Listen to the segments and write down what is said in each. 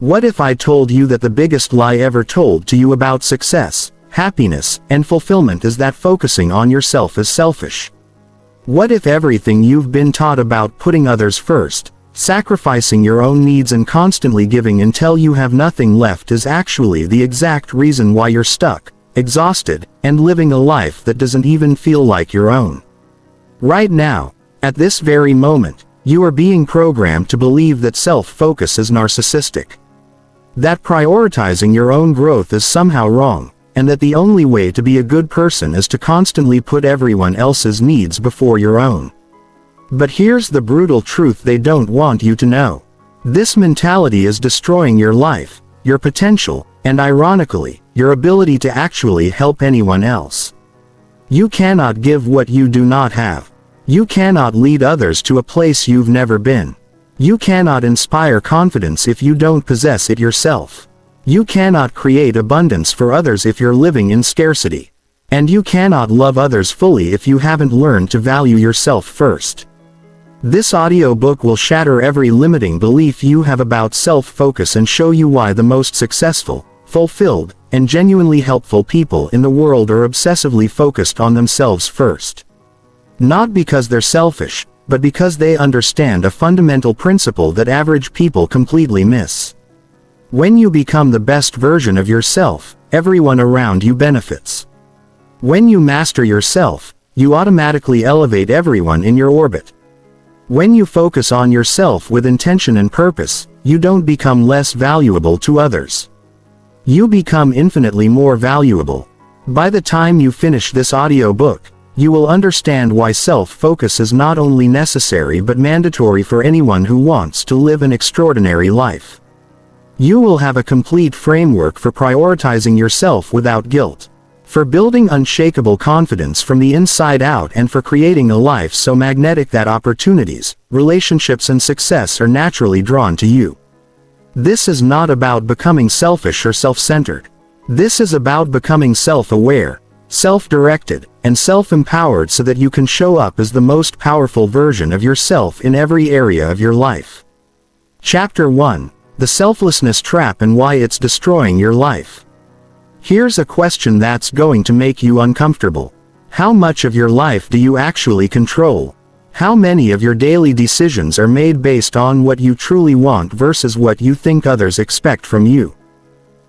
What if I told you that the biggest lie ever told to you about success, happiness, and fulfillment is that focusing on yourself is selfish? What if everything you've been taught about putting others first, sacrificing your own needs and constantly giving until you have nothing left is actually the exact reason why you're stuck, exhausted, and living a life that doesn't even feel like your own? Right now, at this very moment, you are being programmed to believe that self-focus is narcissistic. That prioritizing your own growth is somehow wrong, and that the only way to be a good person is to constantly put everyone else's needs before your own. But here's the brutal truth they don't want you to know. This mentality is destroying your life, your potential, and ironically, your ability to actually help anyone else. You cannot give what you do not have. You cannot lead others to a place you've never been. You cannot inspire confidence if you don't possess it yourself. You cannot create abundance for others if you're living in scarcity. And you cannot love others fully if you haven't learned to value yourself first. This audiobook will shatter every limiting belief you have about self-focus and show you why the most successful, fulfilled, and genuinely helpful people in the world are obsessively focused on themselves first. Not because they're selfish, but because they understand a fundamental principle that average people completely miss. When you become the best version of yourself, everyone around you benefits. When you master yourself, you automatically elevate everyone in your orbit. When you focus on yourself with intention and purpose, you don't become less valuable to others. You become infinitely more valuable. By the time you finish this audiobook, you will understand why self-focus is not only necessary but mandatory for anyone who wants to live an extraordinary life. You will have a complete framework for prioritizing yourself without guilt, for building unshakable confidence from the inside out, and for creating a life so magnetic that opportunities, relationships, and success are naturally drawn to you. This is not about becoming selfish or self-centered. This is about becoming self-aware, self-directed, and self-empowered so that you can show up as the most powerful version of yourself in every area of your life. Chapter 1: The Selflessness Trap and Why It's Destroying Your Life. Here's a question that's going to make you uncomfortable. How much of your life do you actually control? How many of your daily decisions are made based on what you truly want versus what you think others expect from you?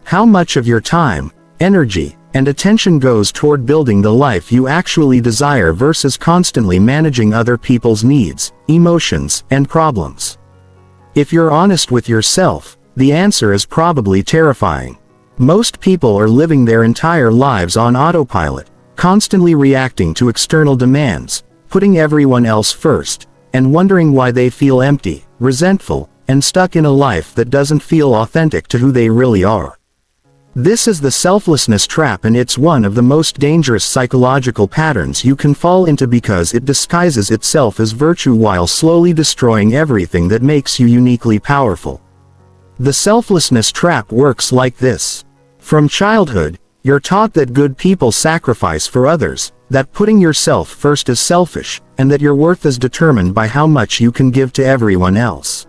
How much of your time, energy, and attention goes toward building the life you actually desire versus constantly managing other people's needs, emotions, and problems? If you're honest with yourself, the answer is probably terrifying. Most people are living their entire lives on autopilot, constantly reacting to external demands, putting everyone else first, and wondering why they feel empty, resentful, and stuck in a life that doesn't feel authentic to who they really are. This is the selflessness trap, and it's one of the most dangerous psychological patterns you can fall into because it disguises itself as virtue while slowly destroying everything that makes you uniquely powerful. The selflessness trap works like this. From childhood, you're taught that good people sacrifice for others, that putting yourself first is selfish, and that your worth is determined by how much you can give to everyone else.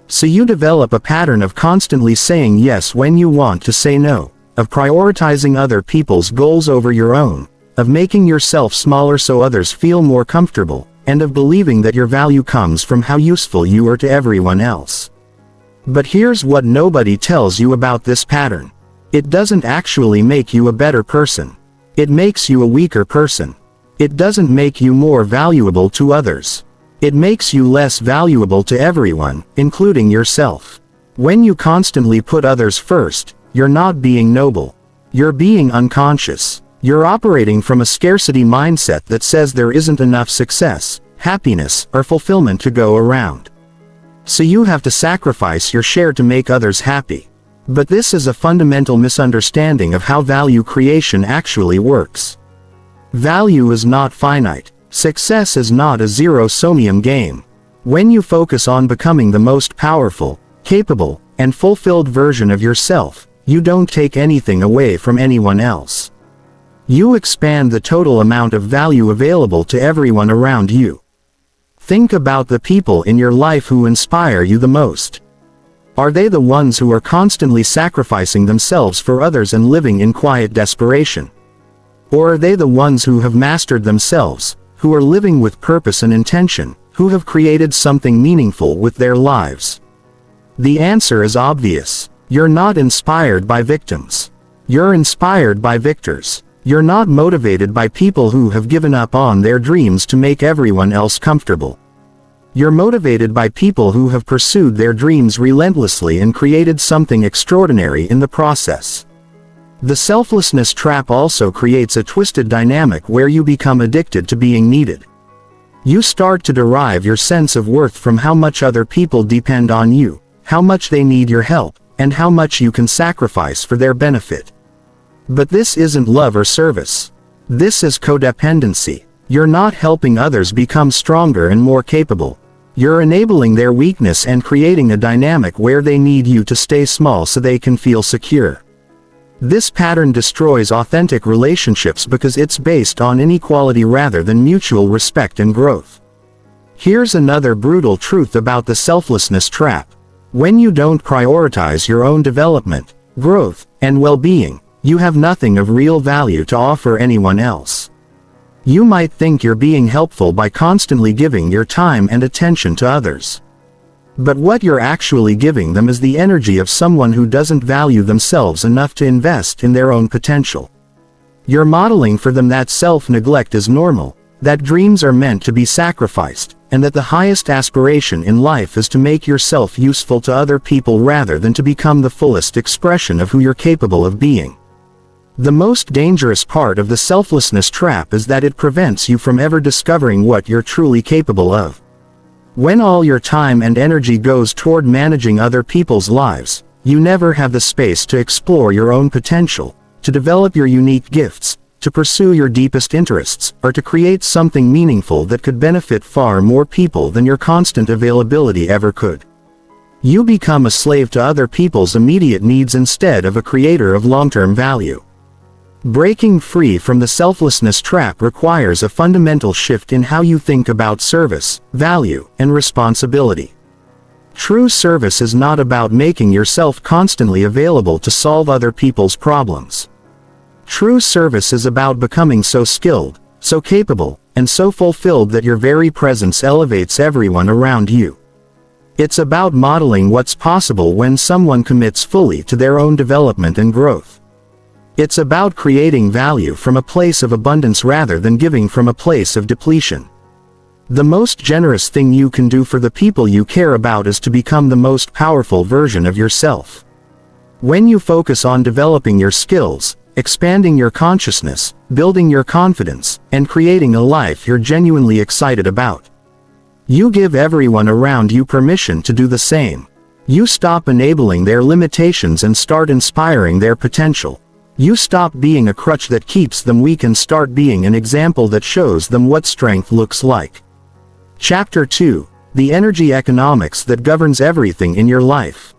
So you develop a pattern of constantly saying yes when you want to say no, of prioritizing other people's goals over your own, of making yourself smaller so others feel more comfortable, and of believing that your value comes from how useful you are to everyone else. But here's what nobody tells you about this pattern. It doesn't actually make you a better person. It makes you a weaker person. It doesn't make you more valuable to others. It makes you less valuable to everyone, including yourself. When you constantly put others first, you're not being noble. You're being unconscious. You're operating from a scarcity mindset that says there isn't enough success, happiness, or fulfillment to go around. So you have to sacrifice your share to make others happy. But this is a fundamental misunderstanding of how value creation actually works. Value is not finite. Success is not a zero-sum game. When you focus on becoming the most powerful, capable, and fulfilled version of yourself, you don't take anything away from anyone else. You expand the total amount of value available to everyone around you. Think about the people in your life who inspire you the most. Are they the ones who are constantly sacrificing themselves for others and living in quiet desperation? Or are they the ones who have mastered themselves, who are living with purpose and intention, who have created something meaningful with their lives? The answer is obvious. You're not inspired by victims. You're inspired by victors. You're not motivated by people who have given up on their dreams to make everyone else comfortable. You're motivated by people who have pursued their dreams relentlessly and created something extraordinary in the process. The selflessness trap also creates a twisted dynamic where you become addicted to being needed. You start to derive your sense of worth from how much other people depend on you, how much they need your help, and how much you can sacrifice for their benefit. But this isn't love or service. This is codependency. You're not helping others become stronger and more capable. You're enabling their weakness and creating a dynamic where they need you to stay small so they can feel secure. This pattern destroys authentic relationships because it's based on inequality rather than mutual respect and growth. Here's another brutal truth about the selflessness trap. When you don't prioritize your own development, growth, and well-being, you have nothing of real value to offer anyone else. You might think you're being helpful by constantly giving your time and attention to others. But what you're actually giving them is the energy of someone who doesn't value themselves enough to invest in their own potential. You're modeling for them that self-neglect is normal, that dreams are meant to be sacrificed, and that the highest aspiration in life is to make yourself useful to other people rather than to become the fullest expression of who you're capable of being. The most dangerous part of the selflessness trap is that it prevents you from ever discovering what you're truly capable of. When all your time and energy goes toward managing other people's lives, you never have the space to explore your own potential, to develop your unique gifts, to pursue your deepest interests, or to create something meaningful that could benefit far more people than your constant availability ever could. You become a slave to other people's immediate needs instead of a creator of long-term value. Breaking free from the selflessness trap requires a fundamental shift in how you think about service, value, and responsibility. True service is not about making yourself constantly available to solve other people's problems. True service is about becoming so skilled, so capable, and so fulfilled that your very presence elevates everyone around you. It's about modeling what's possible when someone commits fully to their own development and growth. It's about creating value from a place of abundance rather than giving from a place of depletion. The most generous thing you can do for the people you care about is to become the most powerful version of yourself. When you focus on developing your skills, expanding your consciousness, building your confidence, and creating a life you're genuinely excited about, you give everyone around you permission to do the same. You stop enabling their limitations and start inspiring their potential. You stop being a crutch that keeps them weak and start being an example that shows them what strength looks like. Chapter 2: The Energy Economics That Governs Everything in Your Life.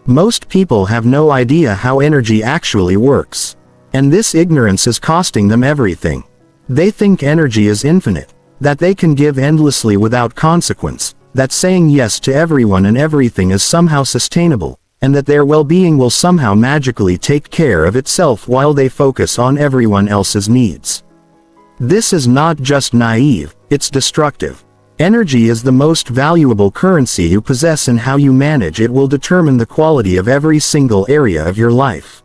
Most people have no idea how energy actually works. And this ignorance is costing them everything. They think energy is infinite, that they can give endlessly without consequence, that saying yes to everyone and everything is somehow sustainable, and that their well-being will somehow magically take care of itself while they focus on everyone else's needs. This is not just naive, it's destructive. Energy is the most valuable currency you possess, and how you manage it will determine the quality of every single area of your life.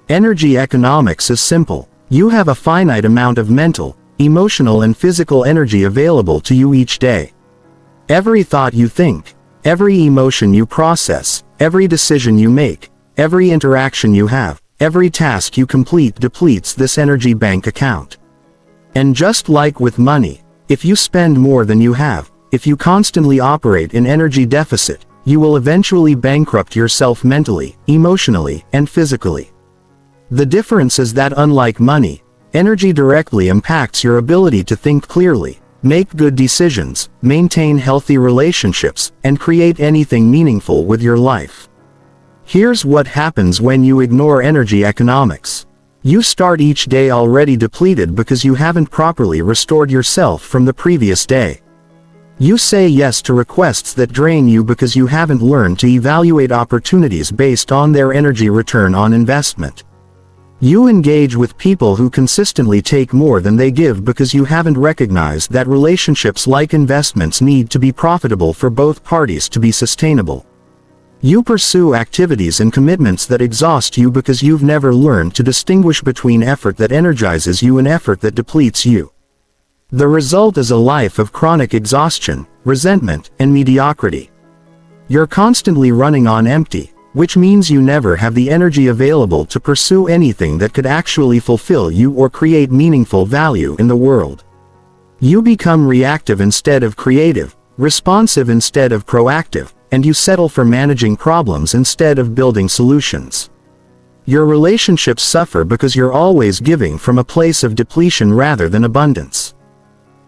Energy economics is simple. You have a finite amount of mental, emotional, and physical energy available to you each day. Every thought you think, every emotion you process, every decision you make, every interaction you have, every task you complete depletes this energy bank account. And just like with money, if you spend more than you have, if you constantly operate in energy deficit, you will eventually bankrupt yourself mentally, emotionally, and physically. The difference is that unlike money, energy directly impacts your ability to think clearly, make good decisions, maintain healthy relationships, and create anything meaningful with your life. Here's what happens when you ignore energy economics. You start each day already depleted because you haven't properly restored yourself from the previous day. You say yes to requests that drain you because you haven't learned to evaluate opportunities based on their energy return on investment. You engage with people who consistently take more than they give because you haven't recognized that relationships, like investments, need to be profitable for both parties to be sustainable. You pursue activities and commitments that exhaust you because you've never learned to distinguish between effort that energizes you and effort that depletes you. The result is a life of chronic exhaustion, resentment, and mediocrity. You're constantly running on empty, which means you never have the energy available to pursue anything that could actually fulfill you or create meaningful value in the world. You become reactive instead of creative, responsive instead of proactive, and you settle for managing problems instead of building solutions. Your relationships suffer because you're always giving from a place of depletion rather than abundance.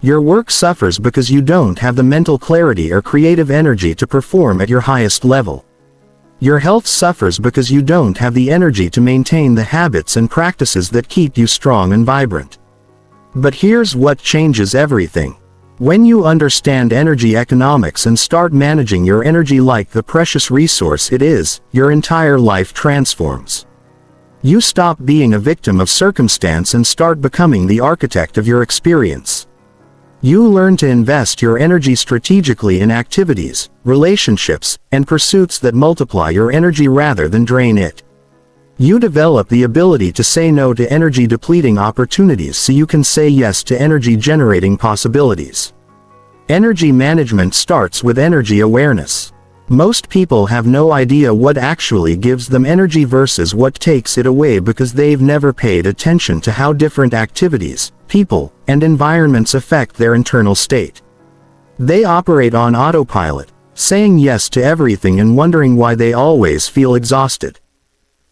Your work suffers because you don't have the mental clarity or creative energy to perform at your highest level. Your health suffers because you don't have the energy to maintain the habits and practices that keep you strong and vibrant. But here's what changes everything. When you understand energy economics and start managing your energy like the precious resource it is, your entire life transforms. You stop being a victim of circumstance and start becoming the architect of your experience. You learn to invest your energy strategically in activities, relationships, and pursuits that multiply your energy rather than drain it. You develop the ability to say no to energy-depleting opportunities so you can say yes to energy-generating possibilities. Energy management starts with energy awareness. Most people have no idea what actually gives them energy versus what takes it away because they've never paid attention to how different activities, people, and environments affect their internal state. They operate on autopilot, saying yes to everything and wondering why they always feel exhausted.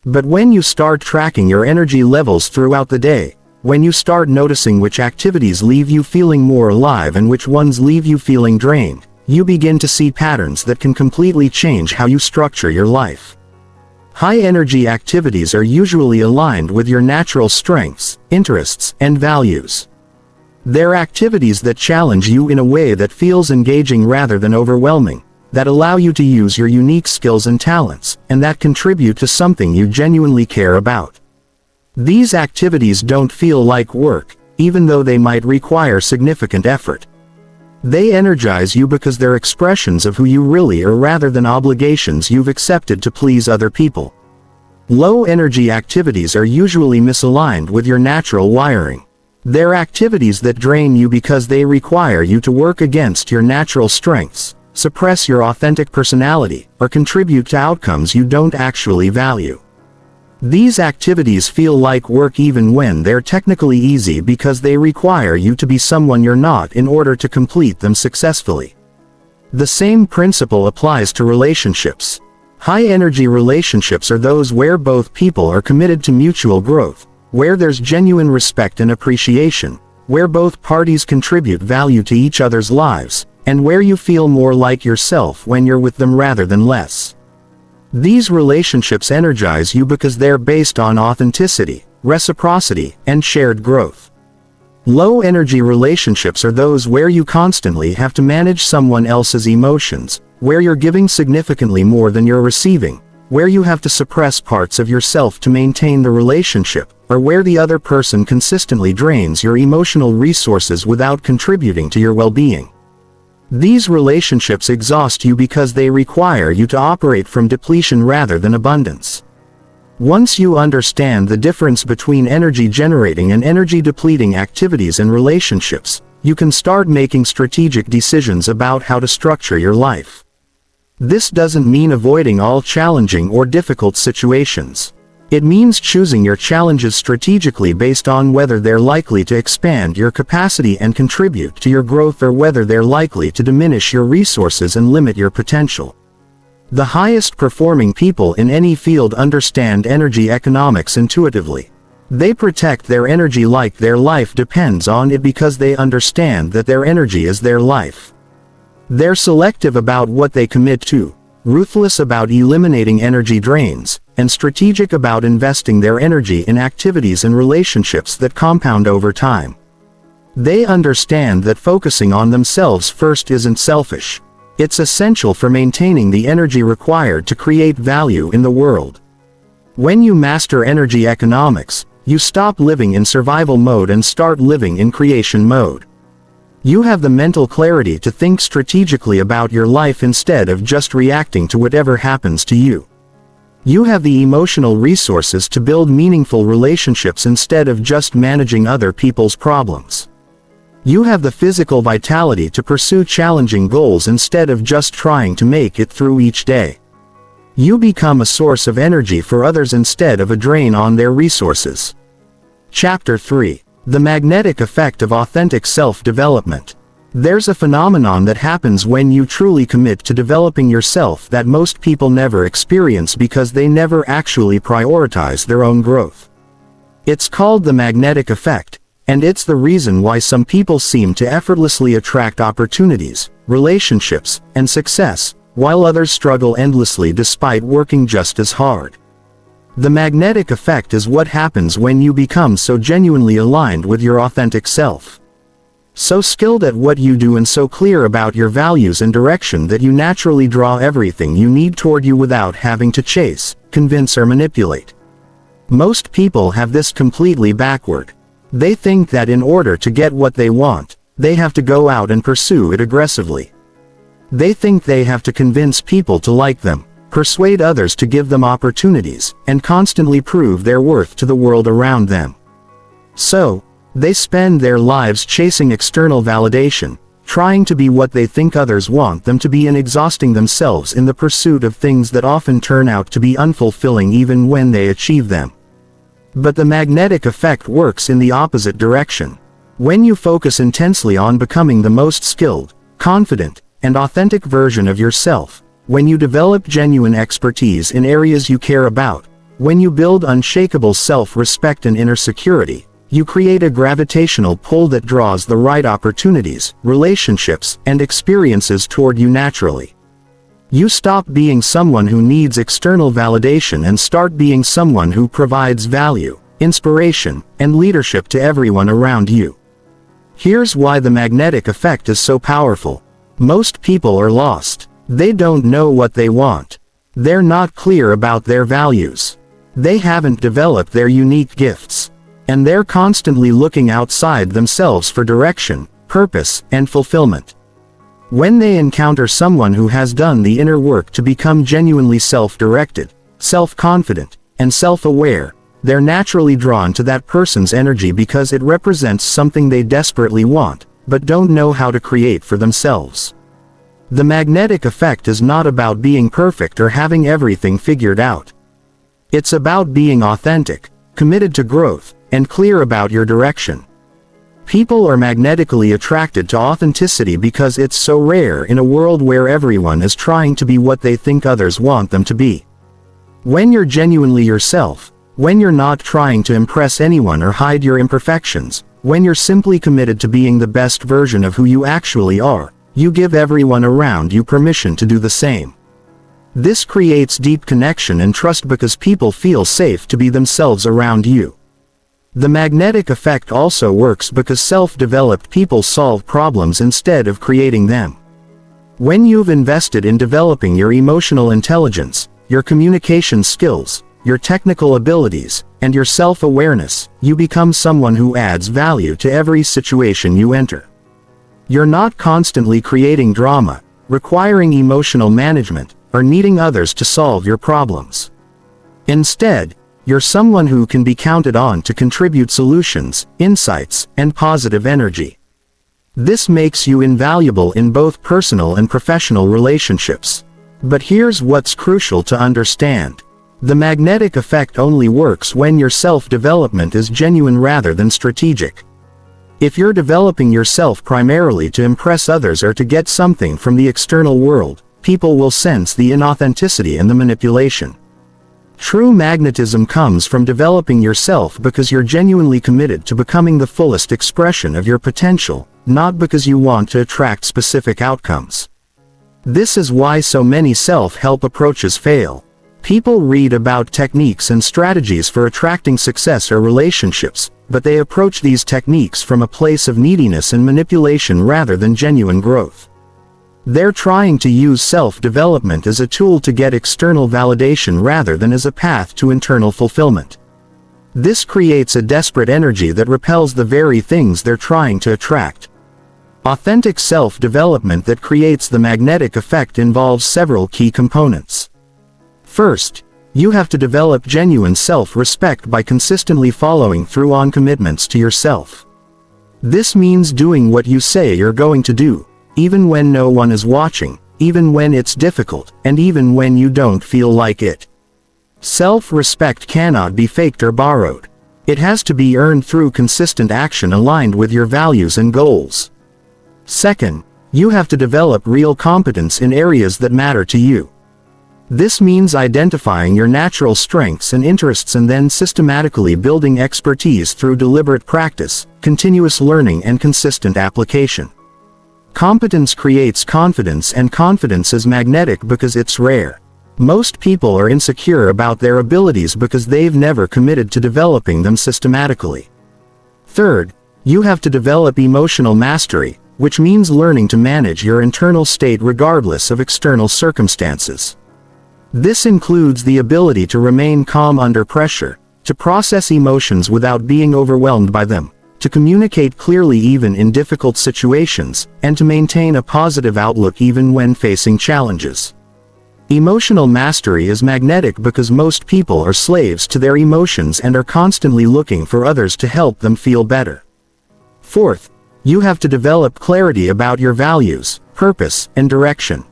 But when you start tracking your energy levels throughout the day, when you start noticing which activities leave you feeling more alive and which ones leave you feeling drained, you begin to see patterns that can completely change how you structure your life. High-energy activities are usually aligned with your natural strengths, interests, and values. They're activities that challenge you in a way that feels engaging rather than overwhelming, that allow you to use your unique skills and talents, and that contribute to something you genuinely care about. These activities don't feel like work, even though they might require significant effort. They energize you because they're expressions of who you really are rather than obligations you've accepted to please other people. Low-energy activities are usually misaligned with your natural wiring. They're activities that drain you because they require you to work against your natural strengths, suppress your authentic personality, or contribute to outcomes you don't actually value. These activities feel like work even when they're technically easy because they require you to be someone you're not in order to complete them successfully. The same principle applies to relationships. High-energy relationships are those where both people are committed to mutual growth, where there's genuine respect and appreciation, where both parties contribute value to each other's lives, and where you feel more like yourself when you're with them rather than less. These relationships energize you because they're based on authenticity, reciprocity, and shared growth. Low-energy relationships are those where you constantly have to manage someone else's emotions, where you're giving significantly more than you're receiving, where you have to suppress parts of yourself to maintain the relationship, or where the other person consistently drains your emotional resources without contributing to your well-being. These relationships exhaust you because they require you to operate from depletion rather than abundance. Once you understand the difference between energy-generating and energy-depleting activities and relationships, you can start making strategic decisions about how to structure your life. This doesn't mean avoiding all challenging or difficult situations. It means choosing your challenges strategically based on whether they're likely to expand your capacity and contribute to your growth or whether they're likely to diminish your resources and limit your potential. The highest performing people in any field understand energy economics intuitively. They protect their energy like their life depends on it because they understand that their energy is their life. They're selective about what they commit to, ruthless about eliminating energy drains, and strategic about investing their energy in activities and relationships that compound over time. They understand that focusing on themselves first isn't selfish. It's essential for maintaining the energy required to create value in the world. When you master energy economics, you stop living in survival mode and start living in creation mode. You have the mental clarity to think strategically about your life instead of just reacting to whatever happens to you. You have the emotional resources to build meaningful relationships instead of just managing other people's problems. You have the physical vitality to pursue challenging goals instead of just trying to make it through each day. You become a source of energy for others instead of a drain on their resources. Chapter 3. The magnetic effect of authentic self-development. There's a phenomenon that happens when you truly commit to developing yourself that most people never experience because they never actually prioritize their own growth. It's called the magnetic effect, and it's the reason why some people seem to effortlessly attract opportunities, relationships, and success, while others struggle endlessly despite working just as hard. The magnetic effect is what happens when you become so genuinely aligned with your authentic self. So skilled at what you do and so clear about your values and direction that you naturally draw everything you need toward you without having to chase, convince, or manipulate. Most people have this completely backward. They think that in order to get what they want, they have to go out and pursue it aggressively. They think they have to convince people to like them, persuade others to give them opportunities, and constantly prove their worth to the world around them. So, they spend their lives chasing external validation, trying to be what they think others want them to be and exhausting themselves in the pursuit of things that often turn out to be unfulfilling even when they achieve them. But the magnetic effect works in the opposite direction. When you focus intensely on becoming the most skilled, confident, and authentic version of yourself, when you develop genuine expertise in areas you care about, when you build unshakable self-respect and inner security, you create a gravitational pull that draws the right opportunities, relationships, and experiences toward you naturally. You stop being someone who needs external validation and start being someone who provides value, inspiration, and leadership to everyone around you. Here's why the magnetic effect is so powerful. Most people are lost. They don't know what they want. They're not clear about their values. They haven't developed their unique gifts. And they're constantly looking outside themselves for direction, purpose, and fulfillment. When they encounter someone who has done the inner work to become genuinely self-directed, self-confident, and self-aware, they're naturally drawn to that person's energy because it represents something they desperately want, but don't know how to create for themselves. The magnetic effect is not about being perfect or having everything figured out. It's about being authentic, committed to growth, and clear about your direction. People are magnetically attracted to authenticity because it's so rare in a world where everyone is trying to be what they think others want them to be. When you're genuinely yourself, when you're not trying to impress anyone or hide your imperfections, when you're simply committed to being the best version of who you actually are, you give everyone around you permission to do the same. This creates deep connection and trust because people feel safe to be themselves around you. The magnetic effect also works because self-developed people solve problems instead of creating them. When you've invested in developing your emotional intelligence, your communication skills, your technical abilities, and your self-awareness, you become someone who adds value to every situation you enter. You're not constantly creating drama, requiring emotional management, or needing others to solve your problems. Instead, you're someone who can be counted on to contribute solutions, insights, and positive energy. This makes you invaluable in both personal and professional relationships. But here's what's crucial to understand. The magnetic effect only works when your self-development is genuine rather than strategic. If you're developing yourself primarily to impress others or to get something from the external world, people will sense the inauthenticity and the manipulation. True magnetism comes from developing yourself because you're genuinely committed to becoming the fullest expression of your potential, not because you want to attract specific outcomes. This is why so many self-help approaches fail. People read about techniques and strategies for attracting success or relationships, but they approach these techniques from a place of neediness and manipulation rather than genuine growth. They're trying to use self-development as a tool to get external validation rather than as a path to internal fulfillment. This creates a desperate energy that repels the very things they're trying to attract. Authentic self-development that creates the magnetic effect involves several key components. First, you have to develop genuine self-respect by consistently following through on commitments to yourself. This means doing what you say you're going to do, even when no one is watching, even when it's difficult, and even when you don't feel like it. Self-respect cannot be faked or borrowed. It has to be earned through consistent action aligned with your values and goals. Second, you have to develop real competence in areas that matter to you. This means identifying your natural strengths and interests and then systematically building expertise through deliberate practice, continuous learning and consistent application. Competence creates confidence, and confidence is magnetic because it's rare. Most people are insecure about their abilities because they've never committed to developing them systematically. Third, you have to develop emotional mastery, which means learning to manage your internal state regardless of external circumstances. This includes the ability to remain calm under pressure, to process emotions without being overwhelmed by them, to communicate clearly even in difficult situations, and to maintain a positive outlook even when facing challenges. Emotional mastery is magnetic because most people are slaves to their emotions and are constantly looking for others to help them feel better. Fourth, you have to develop clarity about your values, purpose, and direction.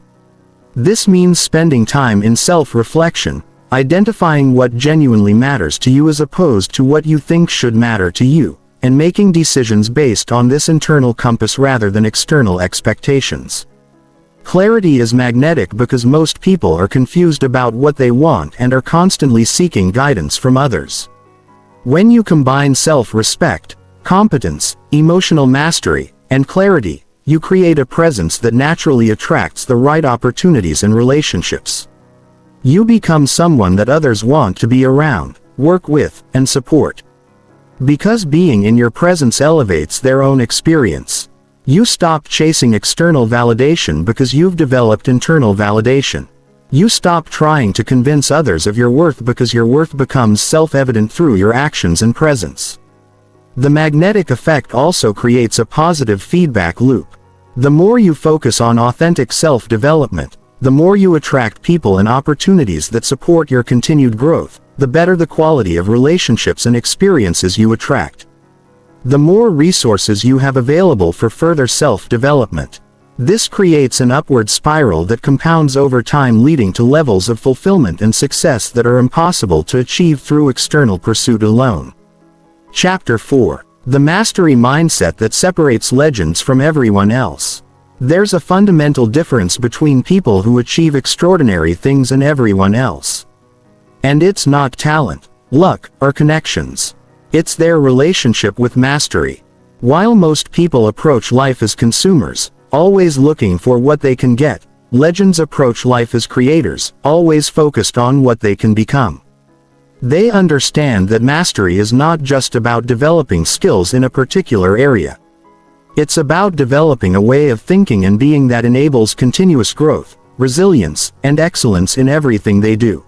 This means spending time in self-reflection, identifying what genuinely matters to you as opposed to what you think should matter to you, and making decisions based on this internal compass rather than external expectations. Clarity is magnetic because most people are confused about what they want and are constantly seeking guidance from others. When you combine self-respect, competence, emotional mastery, and clarity, you create a presence that naturally attracts the right opportunities and relationships. You become someone that others want to be around, work with, and support. Because being in your presence elevates their own experience. You stop chasing external validation because you've developed internal validation. You stop trying to convince others of your worth because your worth becomes self-evident through your actions and presence. The magnetic effect also creates a positive feedback loop. The more you focus on authentic self-development, the more you attract people and opportunities that support your continued growth, the better the quality of relationships and experiences you attract. The more resources you have available for further self-development. This creates an upward spiral that compounds over time, leading to levels of fulfillment and success that are impossible to achieve through external pursuit alone. Chapter 4. The Mastery Mindset That Separates Legends from Everyone Else. There's a fundamental difference between people who achieve extraordinary things and everyone else. And it's not talent, luck, or connections. It's their relationship with mastery. While most people approach life as consumers, always looking for what they can get, legends approach life as creators, always focused on what they can become. They understand that mastery is not just about developing skills in a particular area. It's about developing a way of thinking and being that enables continuous growth, resilience, and excellence in everything they do.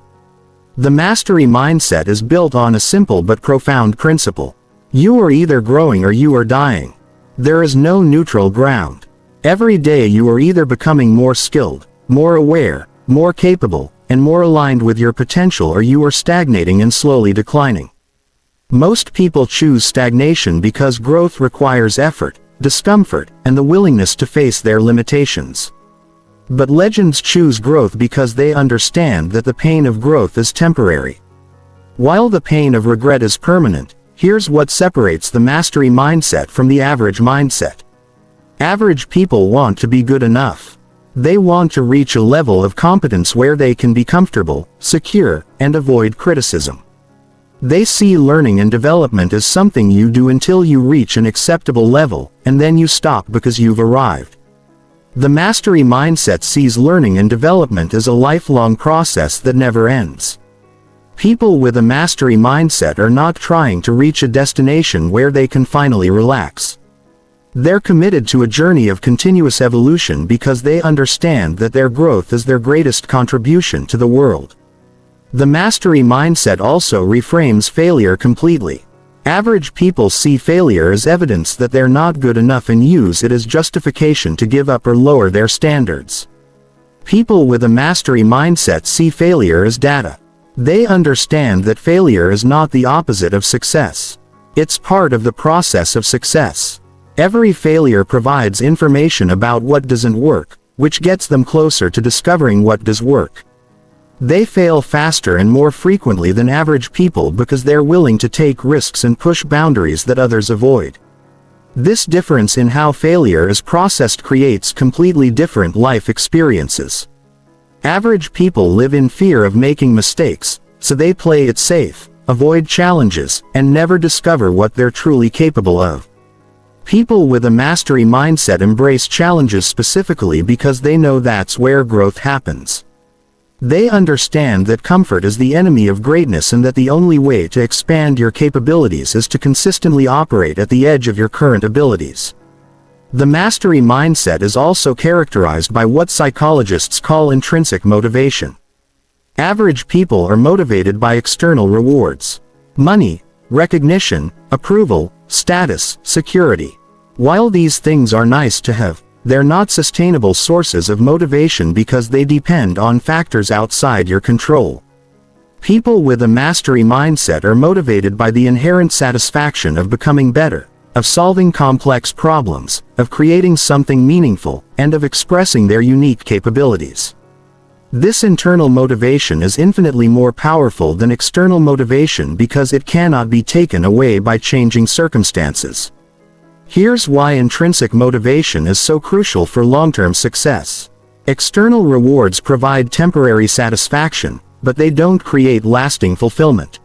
The mastery mindset is built on a simple but profound principle. You are either growing or you are dying. There is no neutral ground. Every day you are either becoming more skilled, more aware, more capable, and more aligned with your potential, or you are stagnating and slowly declining. Most people choose stagnation because growth requires effort, discomfort, and the willingness to face their limitations. But legends choose growth because they understand that the pain of growth is temporary, while the pain of regret is permanent. Here's what separates the mastery mindset from the average mindset. Average people want to be good enough. They want to reach a level of competence where they can be comfortable, secure, and avoid criticism. They see learning and development as something you do until you reach an acceptable level, and then you stop because you've arrived. The mastery mindset sees learning and development as a lifelong process that never ends. People with a mastery mindset are not trying to reach a destination where they can finally relax. They're committed to a journey of continuous evolution because they understand that their growth is their greatest contribution to the world. The mastery mindset also reframes failure completely. Average people see failure as evidence that they're not good enough and use it as justification to give up or lower their standards. People with a mastery mindset see failure as data. They understand that failure is not the opposite of success. It's part of the process of success. Every failure provides information about what doesn't work, which gets them closer to discovering what does work. They fail faster and more frequently than average people because they're willing to take risks and push boundaries that others avoid. This difference in how failure is processed creates completely different life experiences. Average people live in fear of making mistakes, so they play it safe, avoid challenges, and never discover what they're truly capable of. People with a mastery mindset embrace challenges specifically because they know that's where growth happens. They understand that comfort is the enemy of greatness and that the only way to expand your capabilities is to consistently operate at the edge of your current abilities. The mastery mindset is also characterized by what psychologists call intrinsic motivation. Average people are motivated by external rewards. Money, recognition, approval, status, security. While these things are nice to have, they're not sustainable sources of motivation because they depend on factors outside your control. People with a mastery mindset are motivated by the inherent satisfaction of becoming better, of solving complex problems, of creating something meaningful, and of expressing their unique capabilities. This internal motivation is infinitely more powerful than external motivation because it cannot be taken away by changing circumstances. Here's why intrinsic motivation is so crucial for long-term success. External rewards provide temporary satisfaction, but they don't create lasting fulfillment.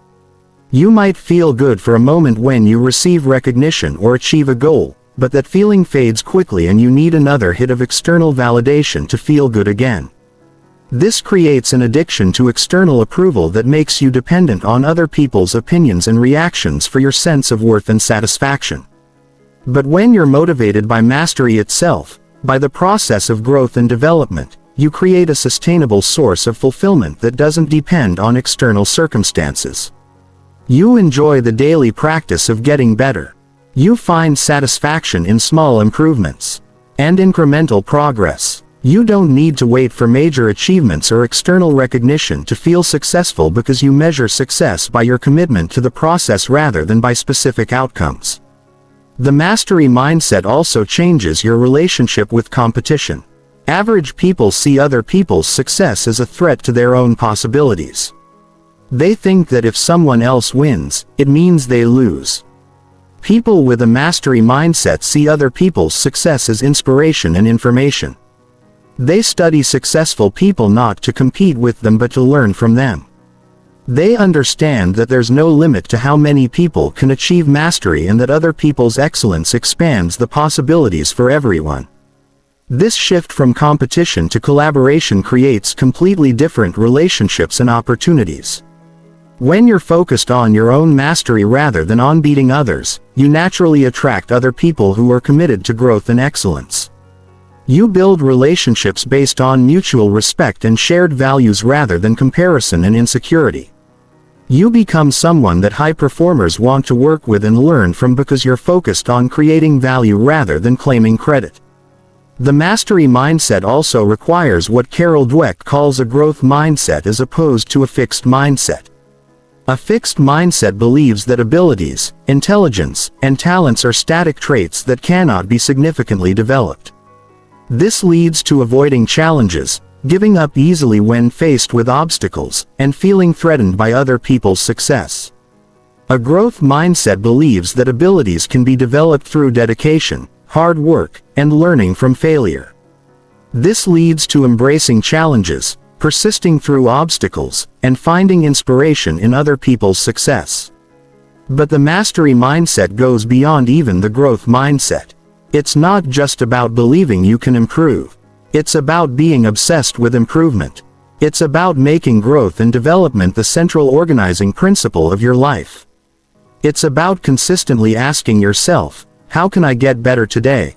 You might feel good for a moment when you receive recognition or achieve a goal, but that feeling fades quickly and you need another hit of external validation to feel good again. This creates an addiction to external approval that makes you dependent on other people's opinions and reactions for your sense of worth and satisfaction. But when you're motivated by mastery itself, by the process of growth and development, you create a sustainable source of fulfillment that doesn't depend on external circumstances. You enjoy the daily practice of getting better. You find satisfaction in small improvements and incremental progress. You don't need to wait for major achievements or external recognition to feel successful because you measure success by your commitment to the process rather than by specific outcomes. The mastery mindset also changes your relationship with competition. Average people see other people's success as a threat to their own possibilities. They think that if someone else wins, it means they lose. People with a mastery mindset see other people's success as inspiration and information. They study successful people not to compete with them but to learn from them. They understand that there's no limit to how many people can achieve mastery and that other people's excellence expands the possibilities for everyone. This shift from competition to collaboration creates completely different relationships and opportunities. When you're focused on your own mastery rather than on beating others, you naturally attract other people who are committed to growth and excellence. You build relationships based on mutual respect and shared values rather than comparison and insecurity. You become someone that high performers want to work with and learn from because you're focused on creating value rather than claiming credit. The mastery mindset also requires what Carol Dweck calls a growth mindset as opposed to a fixed mindset. A fixed mindset believes that abilities, intelligence, and talents are static traits that cannot be significantly developed. This leads to avoiding challenges, giving up easily when faced with obstacles, and feeling threatened by other people's success. A growth mindset believes that abilities can be developed through dedication, hard work, and learning from failure. This leads to embracing challenges, persisting through obstacles, and finding inspiration in other people's success. But the mastery mindset goes beyond even the growth mindset. It's not just about believing you can improve, It's about being obsessed with improvement. It's about making growth and development the central organizing principle of your life. It's about consistently asking yourself, how can I get better today?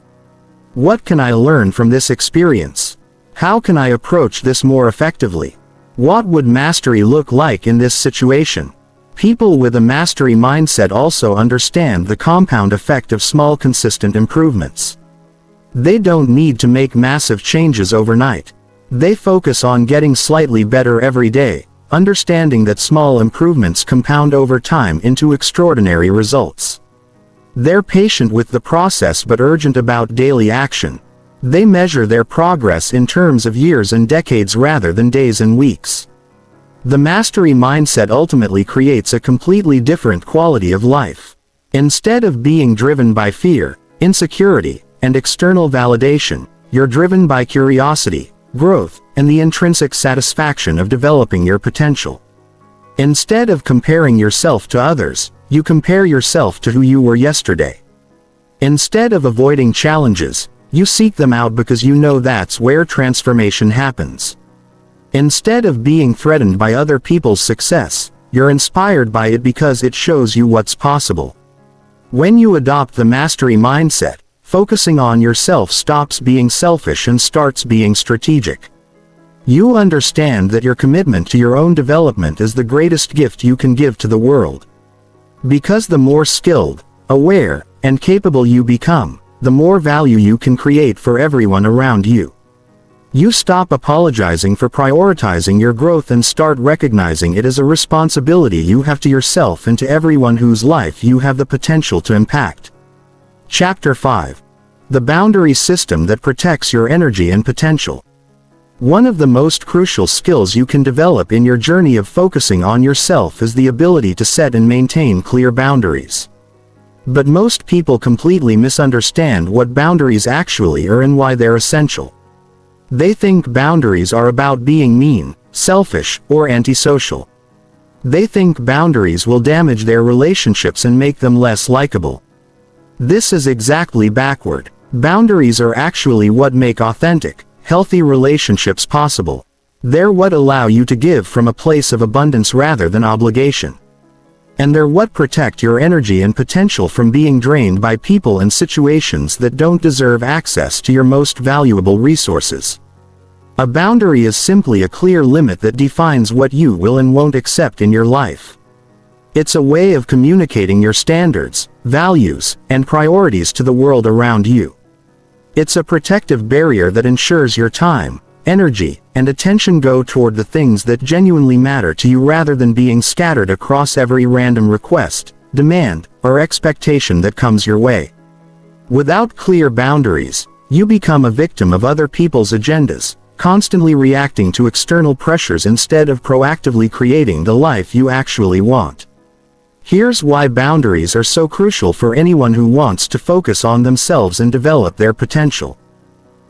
What can I learn from this experience? How can I approach this more effectively? What would mastery look like in this situation? People with a mastery mindset also understand the compound effect of small consistent improvements. They don't need to make massive changes overnight. They focus on getting slightly better every day, understanding that small improvements compound over time into extraordinary results. They're patient with the process but urgent about daily action. They measure their progress in terms of years and decades rather than days and weeks. The mastery mindset ultimately creates a completely different quality of life. Instead of being driven by fear, insecurity, and external validation, you're driven by curiosity, growth, and the intrinsic satisfaction of developing your potential. Instead of comparing yourself to others, you compare yourself to who you were yesterday. Instead of avoiding challenges, you seek them out because you know that's where transformation happens. Instead of being threatened by other people's success, you're inspired by it because it shows you what's possible. When you adopt the mastery mindset, focusing on yourself stops being selfish and starts being strategic. You understand that your commitment to your own development is the greatest gift you can give to the world. Because the more skilled, aware, and capable you become, the more value you can create for everyone around you. You stop apologizing for prioritizing your growth and start recognizing it as a responsibility you have to yourself and to everyone whose life you have the potential to impact. Chapter 5. The Boundary System That Protects Your Energy and Potential. One of the most crucial skills you can develop in your journey of focusing on yourself is the ability to set and maintain clear boundaries. But most people completely misunderstand what boundaries actually are and why they're essential. They think boundaries are about being mean, selfish, or antisocial. They think boundaries will damage their relationships and make them less likable. This is exactly backward. Boundaries are actually what make authentic, healthy relationships possible. They're what allow you to give from a place of abundance rather than obligation. And they're what protect your energy and potential from being drained by people and situations that don't deserve access to your most valuable resources. A boundary is simply a clear limit that defines what you will and won't accept in your life. It's a way of communicating your standards, values, and priorities to the world around you. It's a protective barrier that ensures your time, energy, and attention go toward the things that genuinely matter to you rather than being scattered across every random request, demand, or expectation that comes your way. Without clear boundaries, you become a victim of other people's agendas, constantly reacting to external pressures instead of proactively creating the life you actually want. Here's why boundaries are so crucial for anyone who wants to focus on themselves and develop their potential.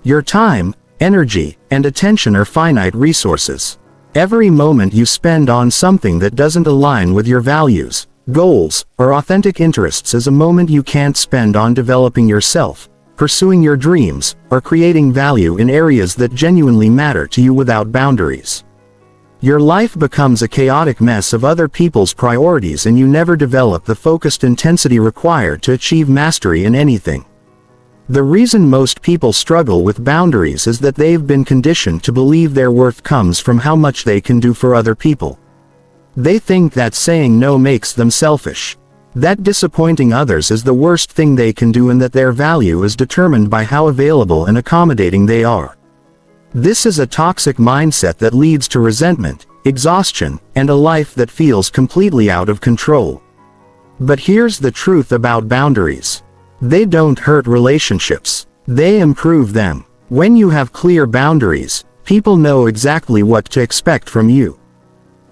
Your time, energy, and attention are finite resources. Every moment you spend on something that doesn't align with your values, goals, or authentic interests is a moment you can't spend on developing yourself, pursuing your dreams, or creating value in areas that genuinely matter to you without boundaries. Your life becomes a chaotic mess of other people's priorities and you never develop the focused intensity required to achieve mastery in anything. The reason most people struggle with boundaries is that they've been conditioned to believe their worth comes from how much they can do for other people. They think that saying no makes them selfish, that disappointing others is the worst thing they can do, and that their value is determined by how available and accommodating they are. This is a toxic mindset that leads to resentment, exhaustion, and a life that feels completely out of control. But here's the truth about boundaries. They don't hurt relationships. They improve them. When you have clear boundaries, people know exactly what to expect from you.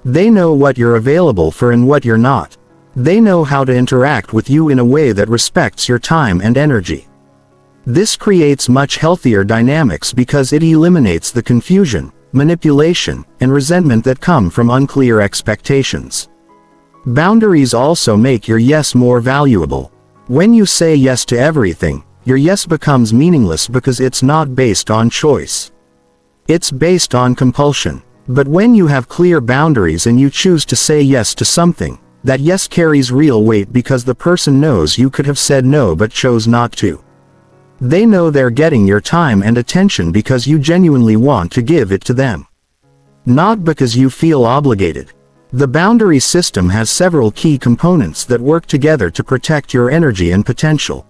They know what you're available for and what you're not. They know how to interact with you in a way that respects your time and energy. This creates much healthier dynamics because it eliminates the confusion, manipulation, and resentment that come from unclear expectations. Boundaries also make your yes more valuable. When you say yes to everything, your yes becomes meaningless because it's not based on choice. It's based on compulsion. But when you have clear boundaries and you choose to say yes to something, that yes carries real weight because the person knows you could have said no but chose not to. They know they're getting your time and attention because you genuinely want to give it to them, not because you feel obligated. The boundary system has several key components that work together to protect your energy and potential.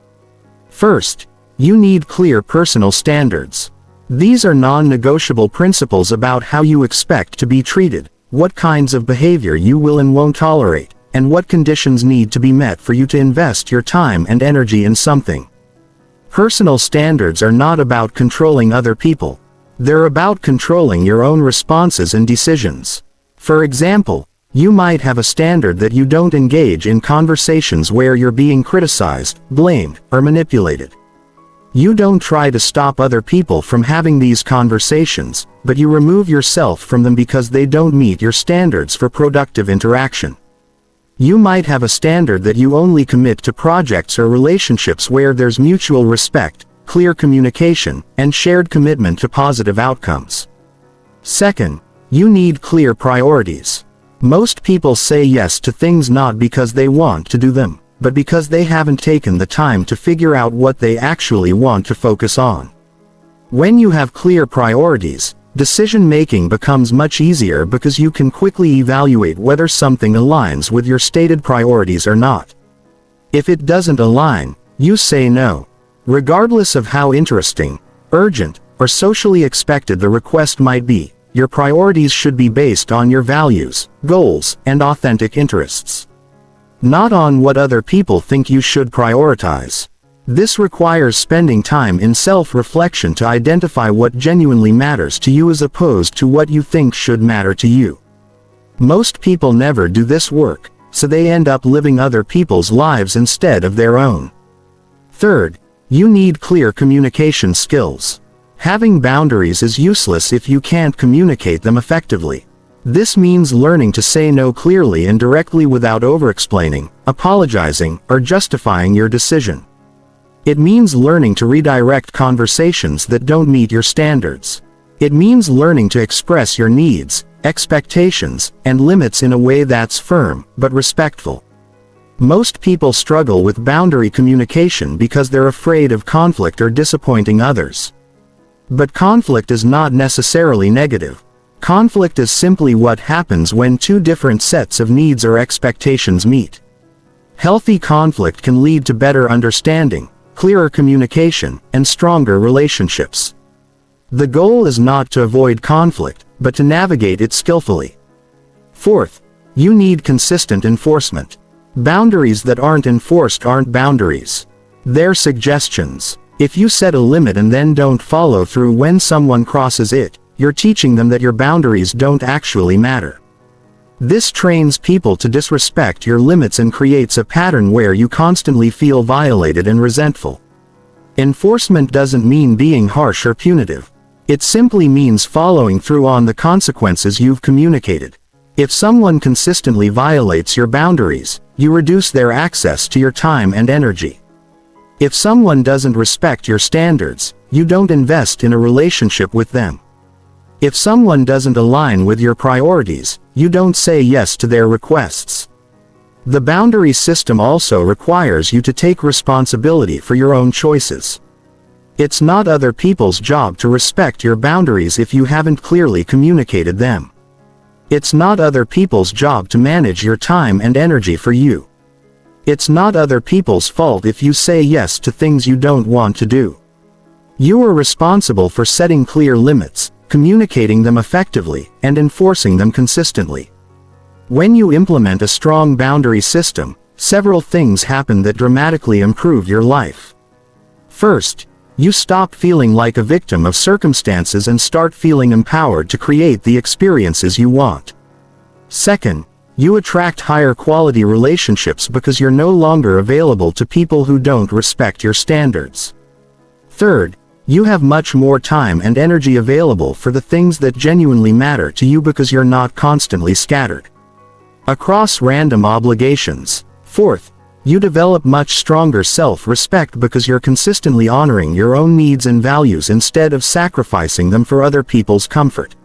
First, you need clear personal standards. These are non-negotiable principles about how you expect to be treated, what kinds of behavior you will and won't tolerate, and what conditions need to be met for you to invest your time and energy in something. Personal standards are not about controlling other people. They're about controlling your own responses and decisions. For example, you might have a standard that you don't engage in conversations where you're being criticized, blamed, or manipulated. You don't try to stop other people from having these conversations, but you remove yourself from them because they don't meet your standards for productive interaction. You might have a standard that you only commit to projects or relationships where there's mutual respect, clear communication, and shared commitment to positive outcomes. Second, you need clear priorities. Most people say yes to things not because they want to do them, but because they haven't taken the time to figure out what they actually want to focus on. When you have clear priorities, decision-making becomes much easier because you can quickly evaluate whether something aligns with your stated priorities or not. If it doesn't align, you say no. Regardless of how interesting, urgent, or socially expected the request might be, your priorities should be based on your values, goals, and authentic interests, not on what other people think you should prioritize. This requires spending time in self-reflection to identify what genuinely matters to you as opposed to what you think should matter to you. Most people never do this work, so they end up living other people's lives instead of their own. Third, you need clear communication skills. Having boundaries is useless if you can't communicate them effectively. This means learning to say no clearly and directly without over-explaining, apologizing, or justifying your decision. It means learning to redirect conversations that don't meet your standards. It means learning to express your needs, expectations, and limits in a way that's firm, but respectful. Most people struggle with boundary communication because they're afraid of conflict or disappointing others. But conflict is not necessarily negative. Conflict is simply what happens when two different sets of needs or expectations meet. Healthy conflict can lead to better understanding, clearer communication, and stronger relationships. The goal is not to avoid conflict, but to navigate it skillfully. Fourth, you need consistent enforcement. Boundaries that aren't enforced aren't boundaries. They're suggestions. If you set a limit and then don't follow through when someone crosses it, you're teaching them that your boundaries don't actually matter. This trains people to disrespect your limits and creates a pattern where you constantly feel violated and resentful. Enforcement doesn't mean being harsh or punitive. It simply means following through on the consequences you've communicated. If someone consistently violates your boundaries, you reduce their access to your time and energy. If someone doesn't respect your standards, you don't invest in a relationship with them. If someone doesn't align with your priorities, you don't say yes to their requests. The boundary system also requires you to take responsibility for your own choices. It's not other people's job to respect your boundaries if you haven't clearly communicated them. It's not other people's job to manage your time and energy for you. It's not other people's fault if you say yes to things you don't want to do. You are responsible for setting clear limits, communicating them effectively, and enforcing them consistently. When you implement a strong boundary system, several things happen that dramatically improve your life. First, you stop feeling like a victim of circumstances and start feeling empowered to create the experiences you want. Second, you attract higher quality relationships because you're no longer available to people who don't respect your standards. Third, you have much more time and energy available for the things that genuinely matter to you because you're not constantly scattered across random obligations. Fourth, You develop much stronger self-respect because you're consistently honoring your own needs and values instead of sacrificing them for other people's comfort.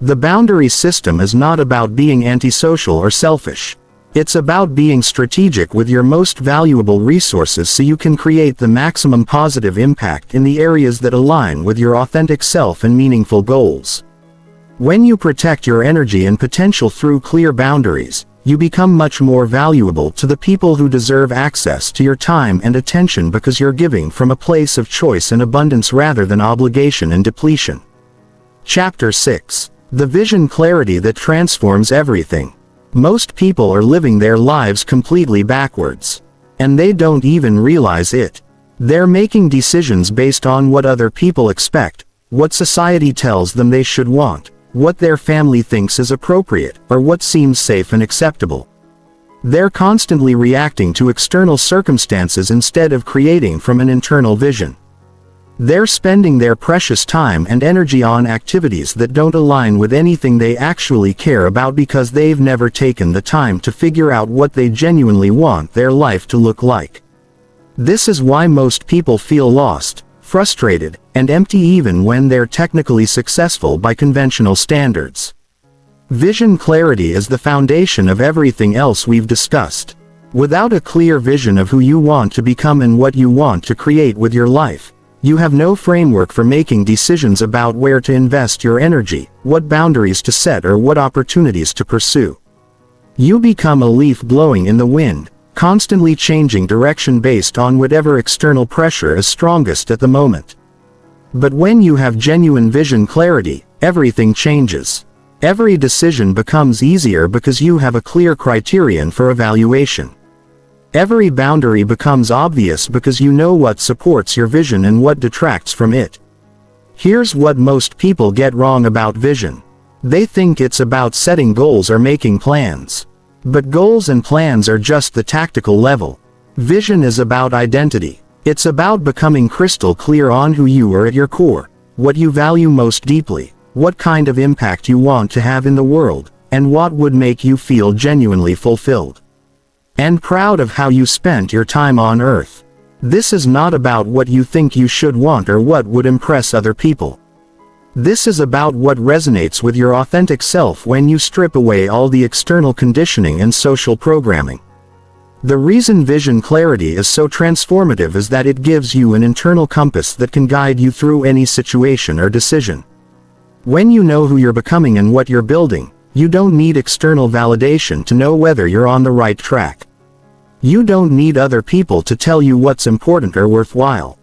The boundary system is not about being antisocial or selfish. It's about being strategic with your most valuable resources so you can create the maximum positive impact in the areas that align with your authentic self and meaningful goals. When you protect your energy and potential through clear boundaries, you become much more valuable to the people who deserve access to your time and attention because you're giving from a place of choice and abundance rather than obligation and depletion. Chapter 6. The vision clarity that transforms everything. Most people are living their lives completely backwards. And they don't even realize it. They're making decisions based on what other people expect, what society tells them they should want, what their family thinks is appropriate, or what seems safe and acceptable. They're constantly reacting to external circumstances instead of creating from an internal vision. They're spending their precious time and energy on activities that don't align with anything they actually care about because they've never taken the time to figure out what they genuinely want their life to look like. This is why most people feel lost, frustrated, and empty even when they're technically successful by conventional standards. Vision clarity is the foundation of everything else we've discussed. Without a clear vision of who you want to become and what you want to create with your life, you have no framework for making decisions about where to invest your energy, what boundaries to set, or what opportunities to pursue. You become a leaf blowing in the wind, constantly changing direction based on whatever external pressure is strongest at the moment. But when you have genuine vision clarity, everything changes. Every decision becomes easier because you have a clear criterion for evaluation. Every boundary becomes obvious because you know what supports your vision and what detracts from it. Here's what most people get wrong about vision. They think it's about setting goals or making plans. But goals and plans are just the tactical level. Vision is about identity. It's about becoming crystal clear on who you are at your core, what you value most deeply, what kind of impact you want to have in the world, and what would make you feel genuinely fulfilled and proud of how you spent your time on Earth. This is not about what you think you should want or what would impress other people. This is about what resonates with your authentic self when you strip away all the external conditioning and social programming. The reason vision clarity is so transformative is that it gives you an internal compass that can guide you through any situation or decision. When you know who you're becoming and what you're building, you don't need external validation to know whether you're on the right track. You don't need other people to tell you what's important or worthwhile.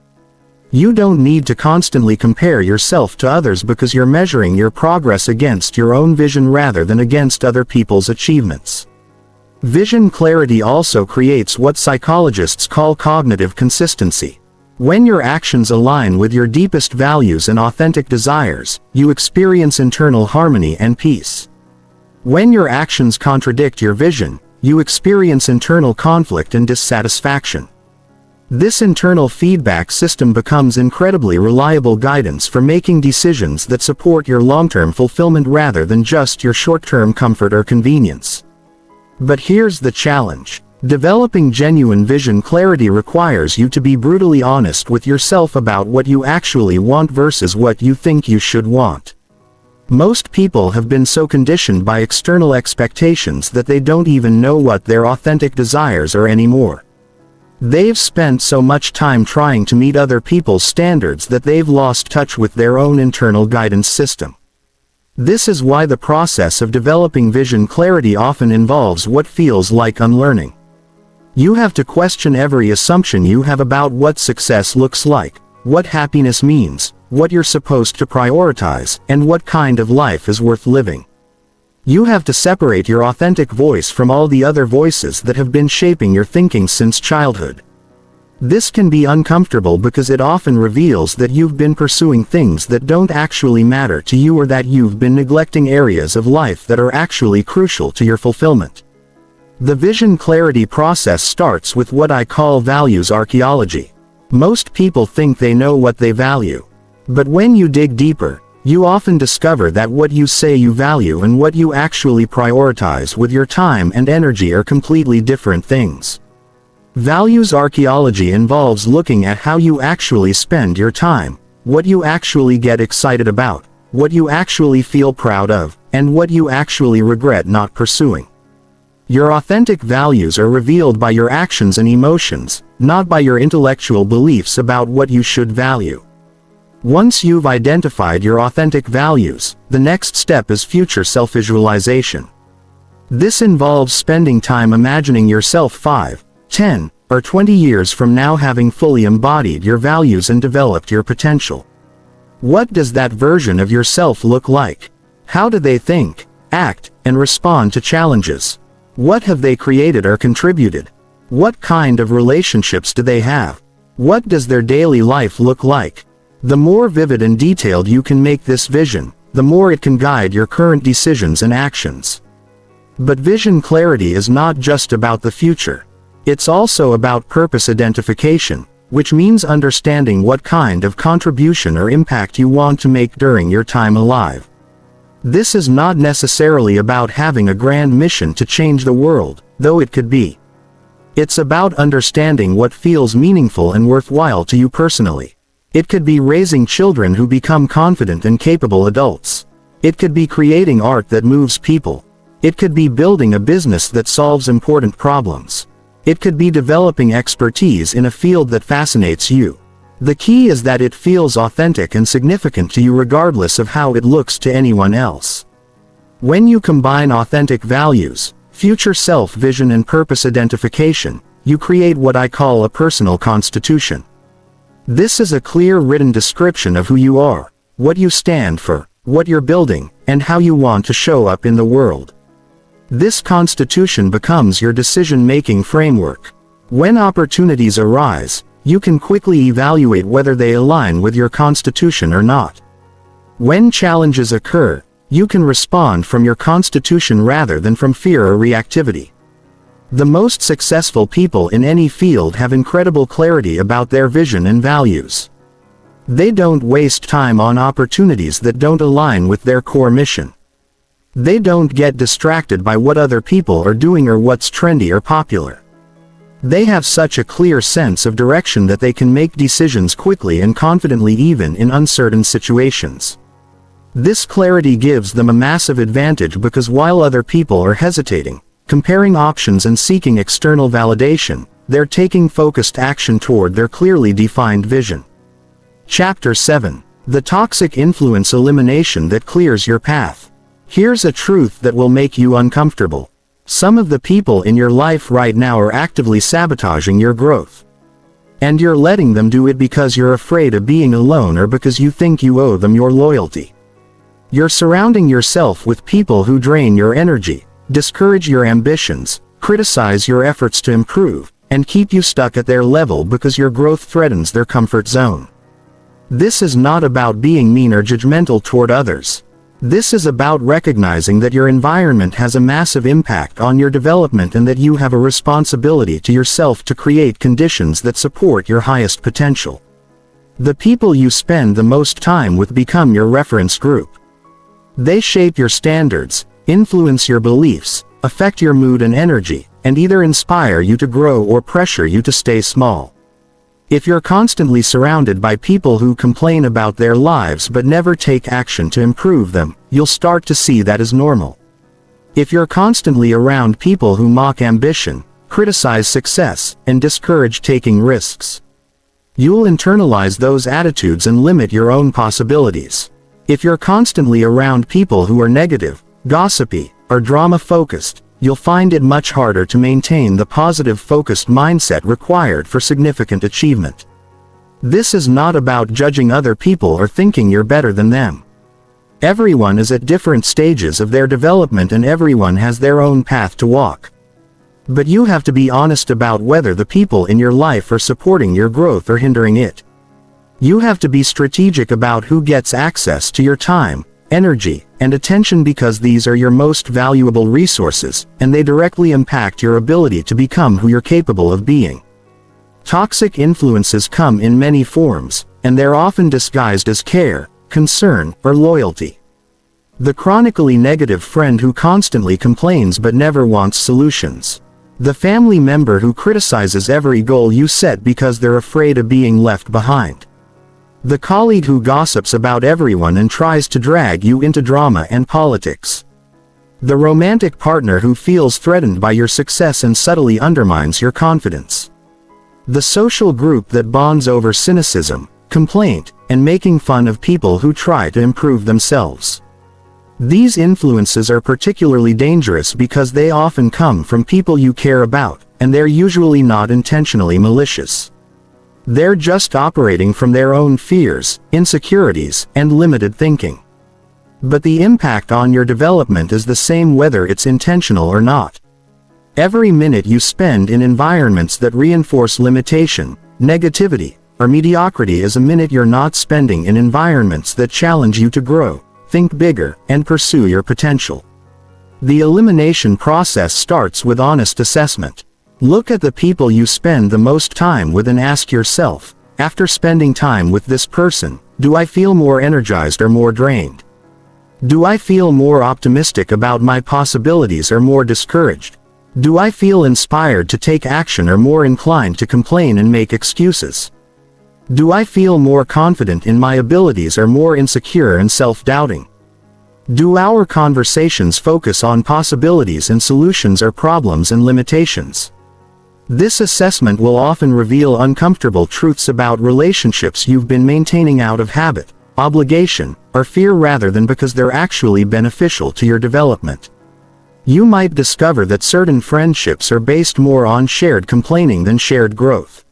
You don't need to constantly compare yourself to others because you're measuring your progress against your own vision rather than against other people's achievements. Vision clarity also creates what psychologists call cognitive consistency. When your actions align with your deepest values and authentic desires, you experience internal harmony and peace. When your actions contradict your vision, you experience internal conflict and dissatisfaction. This internal feedback system becomes incredibly reliable guidance for making decisions that support your long-term fulfillment rather than just your short-term comfort or convenience. But here's the challenge. Developing genuine vision clarity requires you to be brutally honest with yourself about what you actually want versus what you think you should want. Most people have been so conditioned by external expectations that they don't even know what their authentic desires are anymore. They've spent so much time trying to meet other people's standards that they've lost touch with their own internal guidance system. This is why the process of developing vision clarity often involves what feels like unlearning. You have to question every assumption you have about what success looks like, what happiness means, what you're supposed to prioritize, and what kind of life is worth living. You have to separate your authentic voice from all the other voices that have been shaping your thinking since childhood. This can be uncomfortable because it often reveals that you've been pursuing things that don't actually matter to you or that you've been neglecting areas of life that are actually crucial to your fulfillment. The vision clarity process starts with what I call values archaeology. Most people think they know what they value. But when you dig deeper, you often discover that what you say you value and what you actually prioritize with your time and energy are completely different things. Values archaeology involves looking at how you actually spend your time, what you actually get excited about, what you actually feel proud of, and what you actually regret not pursuing. Your authentic values are revealed by your actions and emotions, not by your intellectual beliefs about what you should value. Once you've identified your authentic values, the next step is future self-visualization. This involves spending time imagining yourself 5, 10, or 20 years from now having fully embodied your values and developed your potential. What does that version of yourself look like? How do they think, act, and respond to challenges? What have they created or contributed? What kind of relationships do they have? What does their daily life look like? The more vivid and detailed you can make this vision, the more it can guide your current decisions and actions. But vision clarity is not just about the future. It's also about purpose identification, which means understanding what kind of contribution or impact you want to make during your time alive. This is not necessarily about having a grand mission to change the world, though it could be. It's about understanding what feels meaningful and worthwhile to you personally. It could be raising children who become confident and capable adults. It could be creating art that moves people. It could be building a business that solves important problems. It could be developing expertise in a field that fascinates you. The key is that it feels authentic and significant to you regardless of how it looks to anyone else. When you combine authentic values, future self-vision and purpose identification, you create what I call a personal constitution. This is a clear written description of who you are, what you stand for, what you're building, and how you want to show up in the world. This constitution becomes your decision-making framework. When opportunities arise, you can quickly evaluate whether they align with your constitution or not. When challenges occur, you can respond from your constitution rather than from fear or reactivity. The most successful people in any field have incredible clarity about their vision and values. They don't waste time on opportunities that don't align with their core mission. They don't get distracted by what other people are doing or what's trendy or popular. They have such a clear sense of direction that they can make decisions quickly and confidently even in uncertain situations. This clarity gives them a massive advantage because while other people are hesitating, comparing options and seeking external validation, they're taking focused action toward their clearly defined vision. Chapter 7. The Toxic Influence Elimination That Clears Your Path. Here's a truth that will make you uncomfortable. Some of the people in your life right now are actively sabotaging your growth. And you're letting them do it because you're afraid of being alone or because you think you owe them your loyalty. You're surrounding yourself with people who drain your energy, discourage your ambitions, criticize your efforts to improve, and keep you stuck at their level because your growth threatens their comfort zone. This is not about being mean or judgmental toward others. This is about recognizing that your environment has a massive impact on your development and that you have a responsibility to yourself to create conditions that support your highest potential. The people you spend the most time with become your reference group. They shape your standards, influence your beliefs, affect your mood and energy, and either inspire you to grow or pressure you to stay small. If you're constantly surrounded by people who complain about their lives but never take action to improve them, you'll start to see that as normal. If you're constantly around people who mock ambition, criticize success, and discourage taking risks, you'll internalize those attitudes and limit your own possibilities. If you're constantly around people who are negative, gossipy, or drama-focused, you'll find it much harder to maintain the positive focused mindset required for significant achievement. This is not about judging other people or thinking you're better than them. Everyone is at different stages of their development and everyone has their own path to walk. But you have to be honest about whether the people in your life are supporting your growth or hindering it. You have to be strategic about who gets access to your time, energy, and attention because these are your most valuable resources, and they directly impact your ability to become who you're capable of being. Toxic influences come in many forms, and they're often disguised as care, concern, or loyalty. The chronically negative friend who constantly complains but never wants solutions. The family member who criticizes every goal you set because they're afraid of being left behind. The colleague who gossips about everyone and tries to drag you into drama and politics. The romantic partner who feels threatened by your success and subtly undermines your confidence. The social group that bonds over cynicism, complaint, and making fun of people who try to improve themselves. These influences are particularly dangerous because they often come from people you care about, and they're usually not intentionally malicious. They're just operating from their own fears, insecurities, and limited thinking. But the impact on your development is the same whether it's intentional or not. Every minute you spend in environments that reinforce limitation, negativity, or mediocrity is a minute you're not spending in environments that challenge you to grow, think bigger, and pursue your potential. The elimination process starts with honest assessment. Look at the people you spend the most time with and ask yourself, after spending time with this person, do I feel more energized or more drained? Do I feel more optimistic about my possibilities or more discouraged? Do I feel inspired to take action or more inclined to complain and make excuses? Do I feel more confident in my abilities or more insecure and self-doubting? Do our conversations focus on possibilities and solutions or problems and limitations? This assessment will often reveal uncomfortable truths about relationships you've been maintaining out of habit, obligation, or fear rather than because they're actually beneficial to your development. You might discover that certain friendships are based more on shared complaining than shared growth.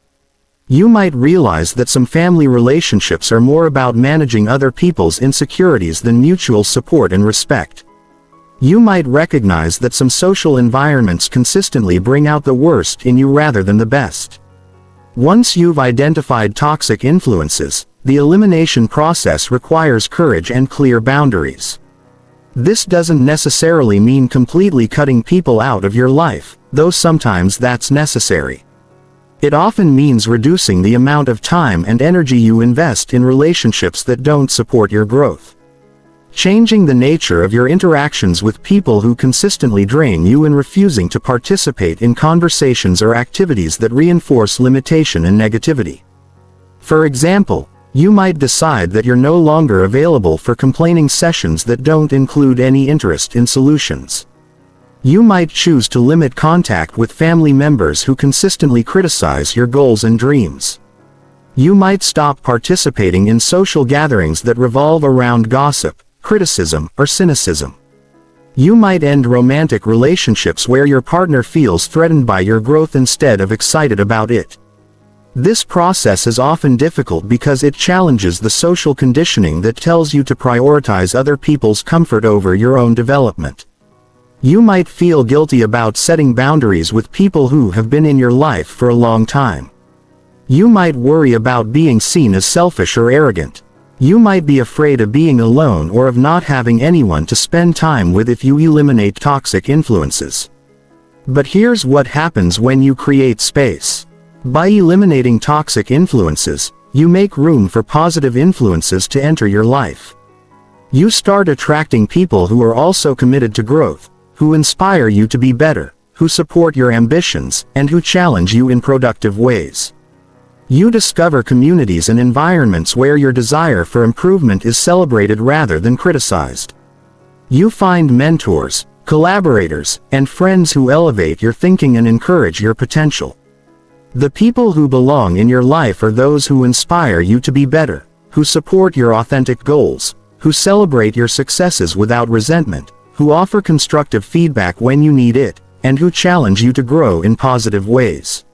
You might realize that some family relationships are more about managing other people's insecurities than mutual support and respect. You might recognize that some social environments consistently bring out the worst in you rather than the best. Once you've identified toxic influences, the elimination process requires courage and clear boundaries. This doesn't necessarily mean completely cutting people out of your life, though sometimes that's necessary. It often means reducing the amount of time and energy you invest in relationships that don't support your growth. Changing the nature of your interactions with people who consistently drain you and refusing to participate in conversations or activities that reinforce limitation and negativity. For example, you might decide that you're no longer available for complaining sessions that don't include any interest in solutions. You might choose to limit contact with family members who consistently criticize your goals and dreams. You might stop participating in social gatherings that revolve around gossip, criticism, or cynicism. You might end romantic relationships where your partner feels threatened by your growth instead of excited about it. This process is often difficult because it challenges the social conditioning that tells you to prioritize other people's comfort over your own development. You might feel guilty about setting boundaries with people who have been in your life for a long time. You might worry about being seen as selfish or arrogant. You might be afraid of being alone or of not having anyone to spend time with if you eliminate toxic influences. But here's what happens when you create space. By eliminating toxic influences, you make room for positive influences to enter your life. You start attracting people who are also committed to growth, who inspire you to be better, who support your ambitions, and who challenge you in productive ways. You discover communities and environments where your desire for improvement is celebrated rather than criticized. You find mentors, collaborators, and friends who elevate your thinking and encourage your potential. The people who belong in your life are those who inspire you to be better, who support your authentic goals, who celebrate your successes without resentment, who offer constructive feedback when you need it, and who challenge you to grow in positive ways.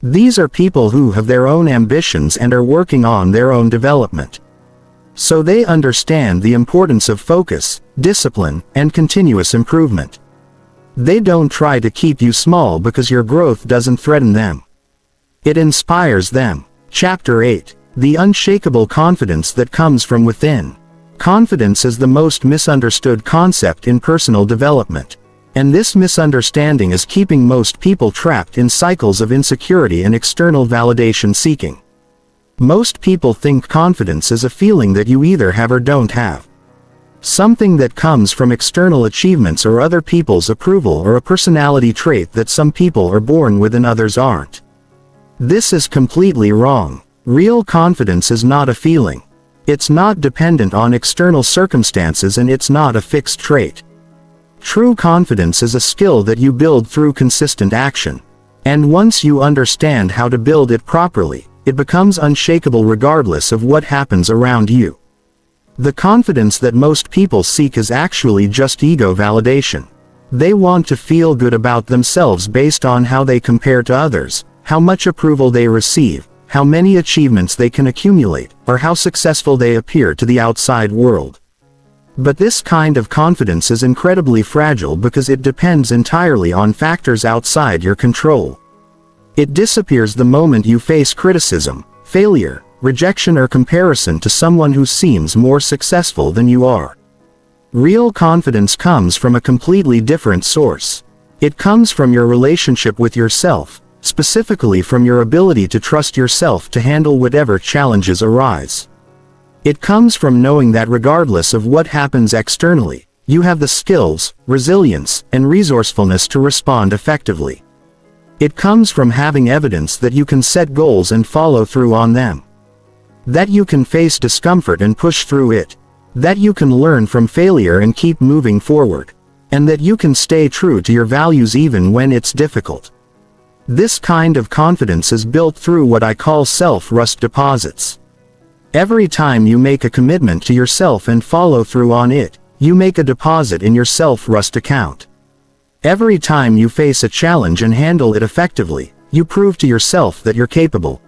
These are people who have their own ambitions and are working on their own development. So they understand the importance of focus, discipline, and continuous improvement. They don't try to keep you small because your growth doesn't threaten them. It inspires them. Chapter 8. The unshakable confidence that comes from within. Confidence is the most misunderstood concept in personal development. And this misunderstanding is keeping most people trapped in cycles of insecurity and external validation seeking. Most people think confidence is a feeling that you either have or don't have. Something that comes from external achievements or other people's approval, or a personality trait that some people are born with and others aren't. This is completely wrong. Real confidence is not a feeling. It's not dependent on external circumstances, and it's not a fixed trait. True confidence is a skill that you build through consistent action. And once you understand how to build it properly, it becomes unshakable regardless of what happens around you. The confidence that most people seek is actually just ego validation. They want to feel good about themselves based on how they compare to others, how much approval they receive, how many achievements they can accumulate, or how successful they appear to the outside world. But this kind of confidence is incredibly fragile because it depends entirely on factors outside your control. It disappears the moment you face criticism, failure, rejection, or comparison to someone who seems more successful than you are. Real confidence comes from a completely different source. It comes from your relationship with yourself, specifically from your ability to trust yourself to handle whatever challenges arise. It comes from knowing that regardless of what happens externally, you have the skills, resilience, and resourcefulness to respond effectively. It comes from having evidence that you can set goals and follow through on them. That you can face discomfort and push through it. That you can learn from failure and keep moving forward. And that you can stay true to your values even when it's difficult. This kind of confidence is built through what I call self-trust deposits. Every time you make a commitment to yourself and follow through on it, you make a deposit in your self-trust account. Every time you face a challenge and handle it effectively, you prove to yourself that you're capable.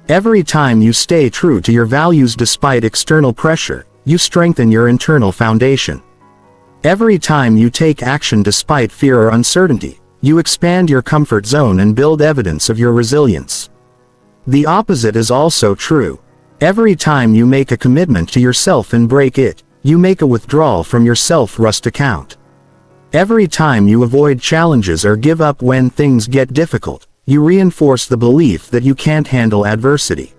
Every time you stay true to your values despite external pressure, you strengthen your internal foundation. Every time you take action despite fear or uncertainty, you expand your comfort zone and build evidence of your resilience. The opposite is also true. Every time you make a commitment to yourself and break it, you make a withdrawal from your self-trust account. Every time you avoid challenges or give up when things get difficult, you reinforce the belief that you can't handle adversity.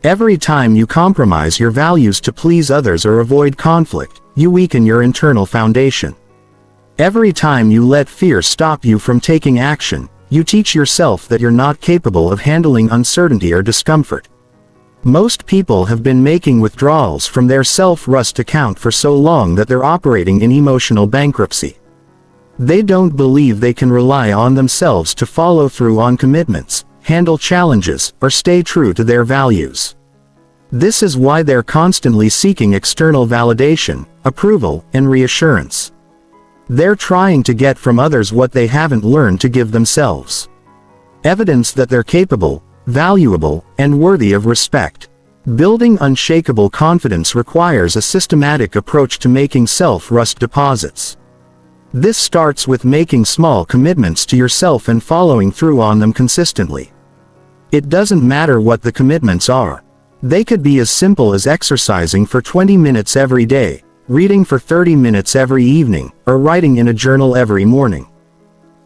Every time you compromise your values to please others or avoid conflict, you weaken your internal foundation. Every time you let fear stop you from taking action, you teach yourself that you're not capable of handling uncertainty or discomfort. Most people have been making withdrawals from their self-trust account for so long that they're operating in emotional bankruptcy. They don't believe they can rely on themselves to follow through on commitments, handle challenges, or stay true to their values. This is why they're constantly seeking external validation, approval, and reassurance. They're trying to get from others what they haven't learned to give themselves. Evidence that they're capable, valuable, and worthy of respect. Building unshakable confidence requires a systematic approach to making self-trust deposits. This starts with making small commitments to yourself and following through on them consistently. It doesn't matter what the commitments are. They could be as simple as exercising for 20 minutes every day, reading for 30 minutes every evening, or writing in a journal every morning.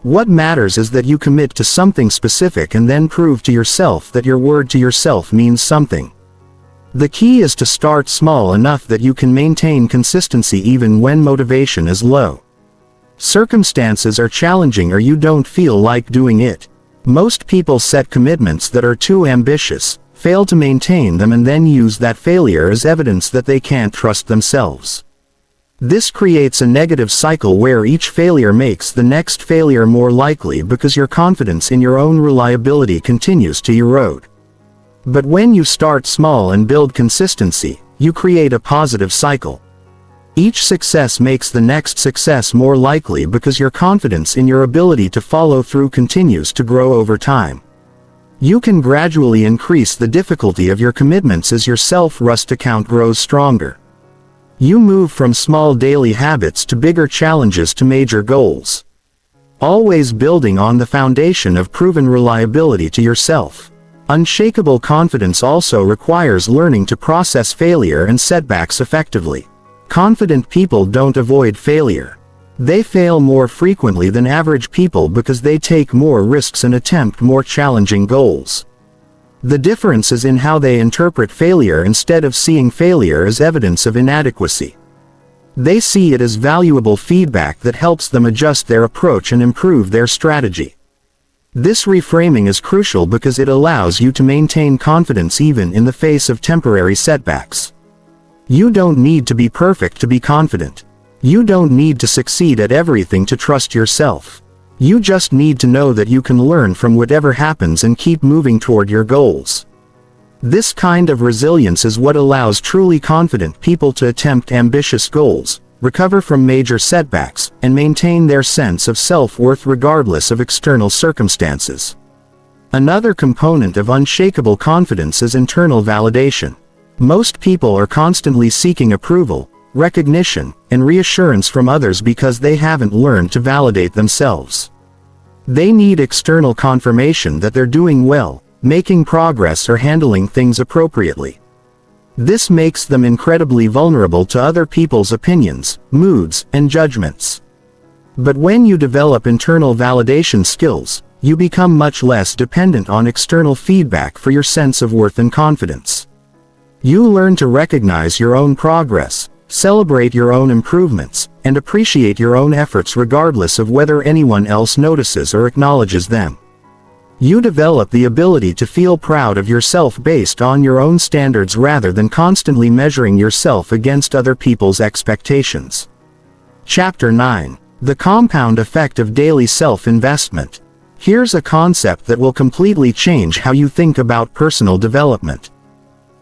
What matters is that you commit to something specific and then prove to yourself that your word to yourself means something. The key is to start small enough that you can maintain consistency even when motivation is low. Circumstances are challenging or you don't feel like doing it. Most people set commitments that are too ambitious, fail to maintain them, and then use that failure as evidence that they can't trust themselves. This creates a negative cycle where each failure makes the next failure more likely because your confidence in your own reliability continues to erode. But when you start small and build consistency, you create a positive cycle. Each success makes the next success more likely because your confidence in your ability to follow through continues to grow over time. You can gradually increase the difficulty of your commitments as your self-trust account grows stronger. You move from small daily habits to bigger challenges to major goals. Always building on the foundation of proven reliability to yourself. Unshakable confidence also requires learning to process failure and setbacks effectively. Confident people don't avoid failure. They fail more frequently than average people because they take more risks and attempt more challenging goals. The difference is in how they interpret failure instead of seeing failure as evidence of inadequacy. They see it as valuable feedback that helps them adjust their approach and improve their strategy. This reframing is crucial because it allows you to maintain confidence even in the face of temporary setbacks. You don't need to be perfect to be confident. You don't need to succeed at everything to trust yourself. You just need to know that you can learn from whatever happens and keep moving toward your goals. This kind of resilience is what allows truly confident people to attempt ambitious goals, recover from major setbacks, and maintain their sense of self-worth regardless of external circumstances. Another component of unshakable confidence is internal validation. Most people are constantly seeking approval, recognition, and reassurance from others because they haven't learned to validate themselves. They need external confirmation that they're doing well, making progress, or handling things appropriately. This makes them incredibly vulnerable to other people's opinions, moods, and judgments. But when you develop internal validation skills, you become much less dependent on external feedback for your sense of worth and confidence. You learn to recognize your own progress, celebrate your own improvements, and appreciate your own efforts regardless of whether anyone else notices or acknowledges them. You develop the ability to feel proud of yourself based on your own standards rather than constantly measuring yourself against other people's expectations. Chapter 9. The Compound Effect of Daily Self-Investment. Here's a concept that will completely change how you think about personal development.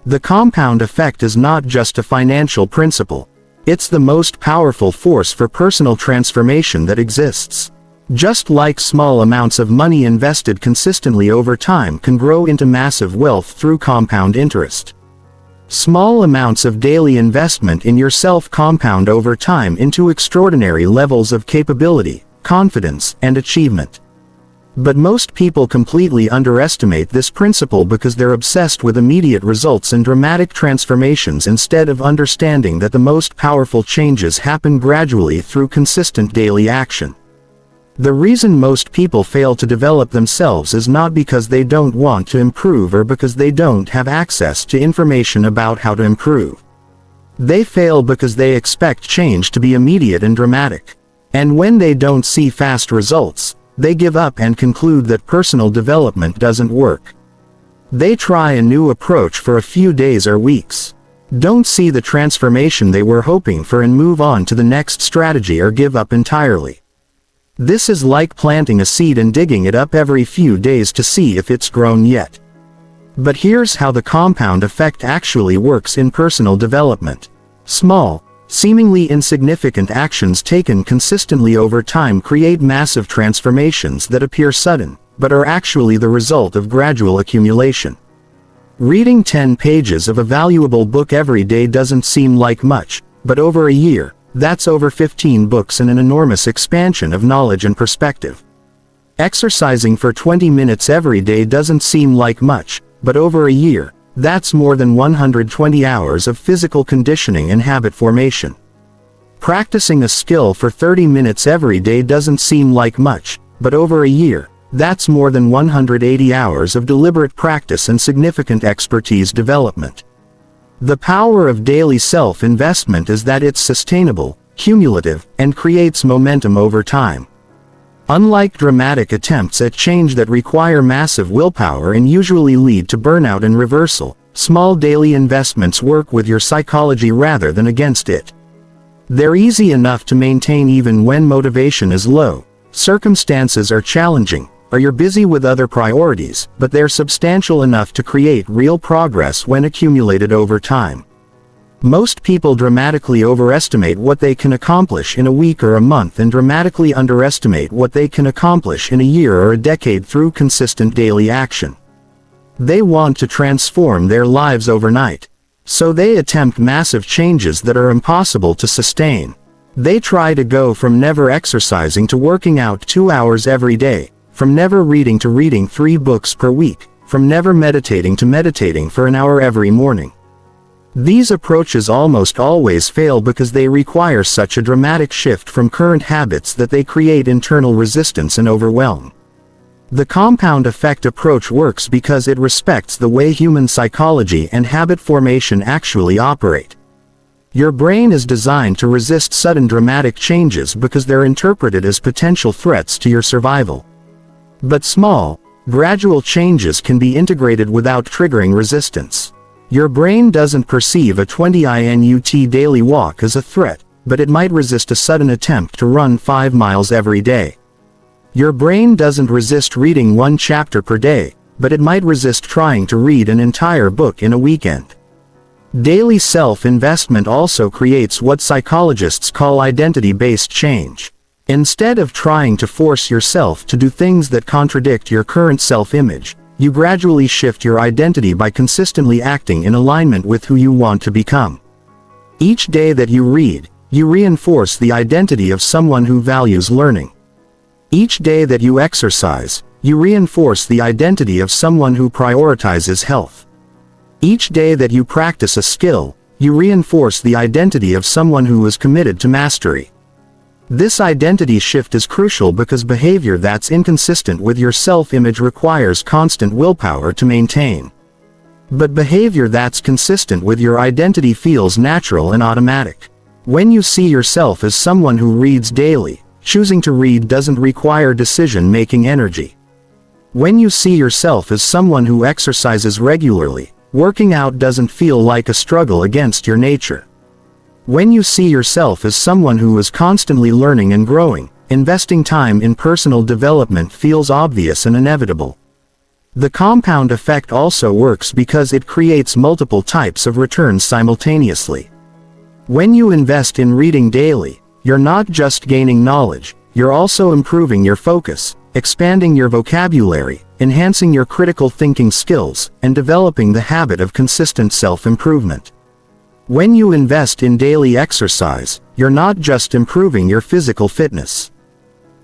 The compound effect is not just a financial principle. It's the most powerful force for personal transformation that exists. Just like small amounts of money invested consistently over time can grow into massive wealth through compound interest. Small amounts of daily investment in yourself compound over time into extraordinary levels of capability, confidence, and achievement. But most people completely underestimate this principle because they're obsessed with immediate results and dramatic transformations instead of understanding that the most powerful changes happen gradually through consistent daily action. The reason most people fail to develop themselves is not because they don't want to improve or because they don't have access to information about how to improve. They fail because they expect change to be immediate and dramatic. And when they don't see fast results, they give up and conclude that personal development doesn't work. They try a new approach for a few days or weeks, don't see the transformation they were hoping for, and move on to the next strategy or give up entirely. This is like planting a seed and digging it up every few days to see if it's grown yet. But here's how the compound effect actually works in personal development. Small, seemingly insignificant actions taken consistently over time create massive transformations that appear sudden, but are actually the result of gradual accumulation. Reading 10 pages of a valuable book every day doesn't seem like much, but over a year, that's over 15 books and an enormous expansion of knowledge and perspective. Exercising for 20 minutes every day doesn't seem like much, but over a year, that's more than 120 hours of physical conditioning and habit formation. Practicing a skill for 30 minutes every day doesn't seem like much, but over a year, that's more than 180 hours of deliberate practice and significant expertise development. The power of daily self-investment is that it's sustainable, cumulative, and creates momentum over time. Unlike dramatic attempts at change that require massive willpower and usually lead to burnout and reversal, small daily investments work with your psychology rather than against it. They're easy enough to maintain even when motivation is low, circumstances are challenging, or you're busy with other priorities, but they're substantial enough to create real progress when accumulated over time. Most people dramatically overestimate what they can accomplish in a week or a month and dramatically underestimate what they can accomplish in a year or a decade through consistent daily action. They want to transform their lives overnight, so they attempt massive changes that are impossible to sustain. They try to go from never exercising to working out 2 hours every day, from never reading to reading 3 books per week, from never meditating to meditating for an hour every morning. These approaches almost always fail because they require such a dramatic shift from current habits that they create internal resistance and overwhelm. The compound effect approach works because it respects the way human psychology and habit formation actually operate. Your brain is designed to resist sudden dramatic changes because they're interpreted as potential threats to your survival. But small, gradual changes can be integrated without triggering resistance. Your brain doesn't perceive a 20-minute daily walk as a threat, but it might resist a sudden attempt to run 5 miles every day. Your brain doesn't resist reading 1 chapter per day, but it might resist trying to read an entire book in a weekend. Daily self-investment also creates what psychologists call identity-based change. Instead of trying to force yourself to do things that contradict your current self-image, you gradually shift your identity by consistently acting in alignment with who you want to become. Each day that you read, you reinforce the identity of someone who values learning. Each day that you exercise, you reinforce the identity of someone who prioritizes health. Each day that you practice a skill, you reinforce the identity of someone who is committed to mastery. This identity shift is crucial because behavior that's inconsistent with your self-image requires constant willpower to maintain. But behavior that's consistent with your identity feels natural and automatic. When you see yourself as someone who reads daily, choosing to read doesn't require decision-making energy. When you see yourself as someone who exercises regularly, working out doesn't feel like a struggle against your nature. When you see yourself as someone who is constantly learning and growing, investing time in personal development feels obvious and inevitable. The compound effect also works because it creates multiple types of returns simultaneously. When you invest in reading daily, you're not just gaining knowledge, you're also improving your focus, expanding your vocabulary, enhancing your critical thinking skills, and developing the habit of consistent self-improvement. When you invest in daily exercise, you're not just improving your physical fitness.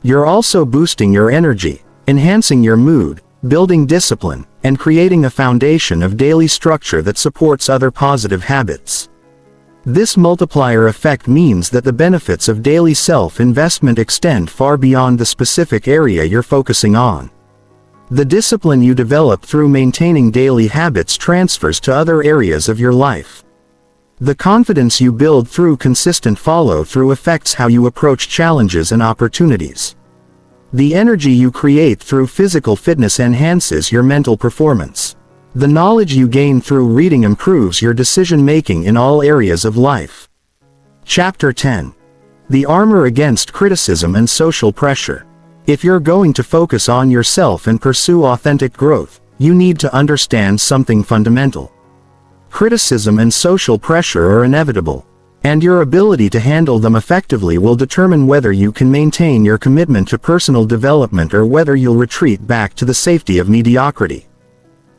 You're also boosting your energy, enhancing your mood, building discipline, and creating a foundation of daily structure that supports other positive habits. This multiplier effect means that the benefits of daily self-investment extend far beyond the specific area you're focusing on. The discipline you develop through maintaining daily habits transfers to other areas of your life. The confidence you build through consistent follow-through affects how you approach challenges and opportunities. The energy you create through physical fitness enhances your mental performance. The knowledge you gain through reading improves your decision-making in all areas of life. Chapter 10. The Armor Against Criticism and Social Pressure. If you're going to focus on yourself and pursue authentic growth, you need to understand something fundamental. Criticism and social pressure are inevitable, and your ability to handle them effectively will determine whether you can maintain your commitment to personal development or whether you'll retreat back to the safety of mediocrity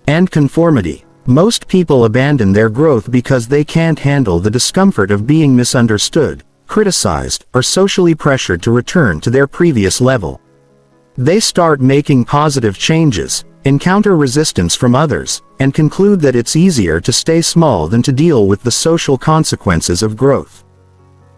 and conformity. Most people abandon their growth because they can't handle the discomfort of being misunderstood, criticized, or socially pressured to return to their previous level. They start making positive changes, encounter resistance from others, and conclude that it's easier to stay small than to deal with the social consequences of growth.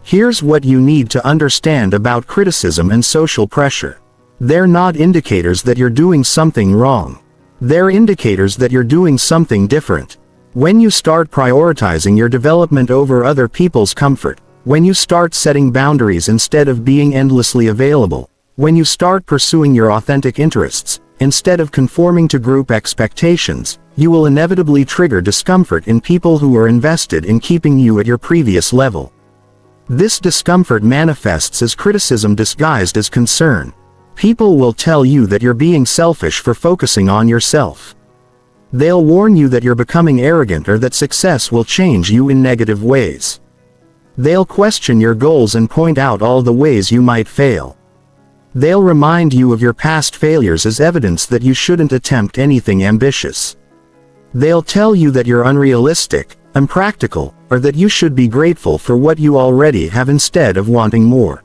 Here's what you need to understand about criticism and social pressure. They're not indicators that you're doing something wrong. They're indicators that you're doing something different. When you start prioritizing your development over other people's comfort, when you start setting boundaries instead of being endlessly available, when you start pursuing your authentic interests, instead of conforming to group expectations, you will inevitably trigger discomfort in people who are invested in keeping you at your previous level. This discomfort manifests as criticism disguised as concern. People will tell you that you're being selfish for focusing on yourself. They'll warn you that you're becoming arrogant or that success will change you in negative ways. They'll question your goals and point out all the ways you might fail. They'll remind you of your past failures as evidence that you shouldn't attempt anything ambitious. They'll tell you that you're unrealistic, impractical, or that you should be grateful for what you already have instead of wanting more.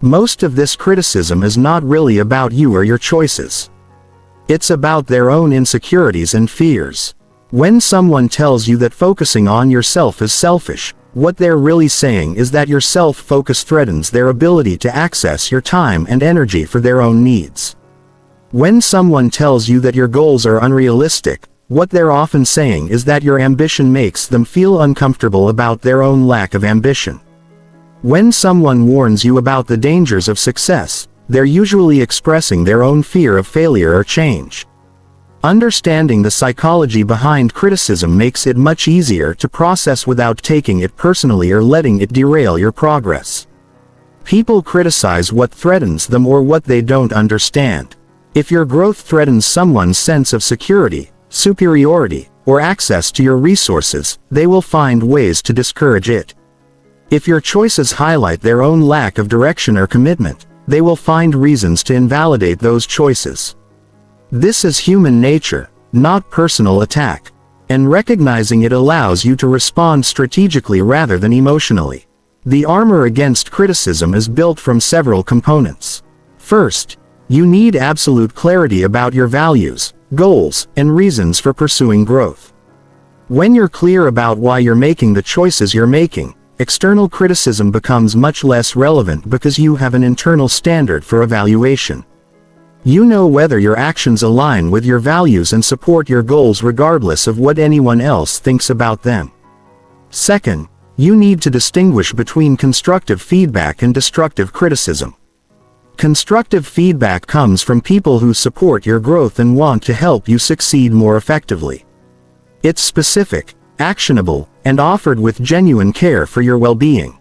Most of this criticism is not really about you or your choices. It's about their own insecurities and fears. When someone tells you that focusing on yourself is selfish, what they're really saying is that your self-focus threatens their ability to access your time and energy for their own needs. When someone tells you that your goals are unrealistic, What they're often saying is that your ambition makes them feel uncomfortable about their own lack of ambition. When someone warns you about the dangers of success, they're usually expressing their own fear of failure or change. Understanding the psychology behind criticism makes it much easier to process without taking it personally or letting it derail your progress. People criticize what threatens them or what they don't understand. If your growth threatens someone's sense of security, superiority, or access to your resources, they will find ways to discourage it. If your choices highlight their own lack of direction or commitment, they will find reasons to invalidate those choices. This is human nature, not personal attack, and recognizing it allows you to respond strategically rather than emotionally. The armor against criticism is built from several components. First, you need absolute clarity about your values, goals, and reasons for pursuing growth. When you're clear about why you're making the choices you're making, external criticism becomes much less relevant because you have an internal standard for evaluation. You know whether your actions align with your values and support your goals regardless of what anyone else thinks about them. Second, you need to distinguish between constructive feedback and destructive criticism. Constructive feedback comes from people who support your growth and want to help you succeed more effectively. It's specific, actionable, and offered with genuine care for your well-being.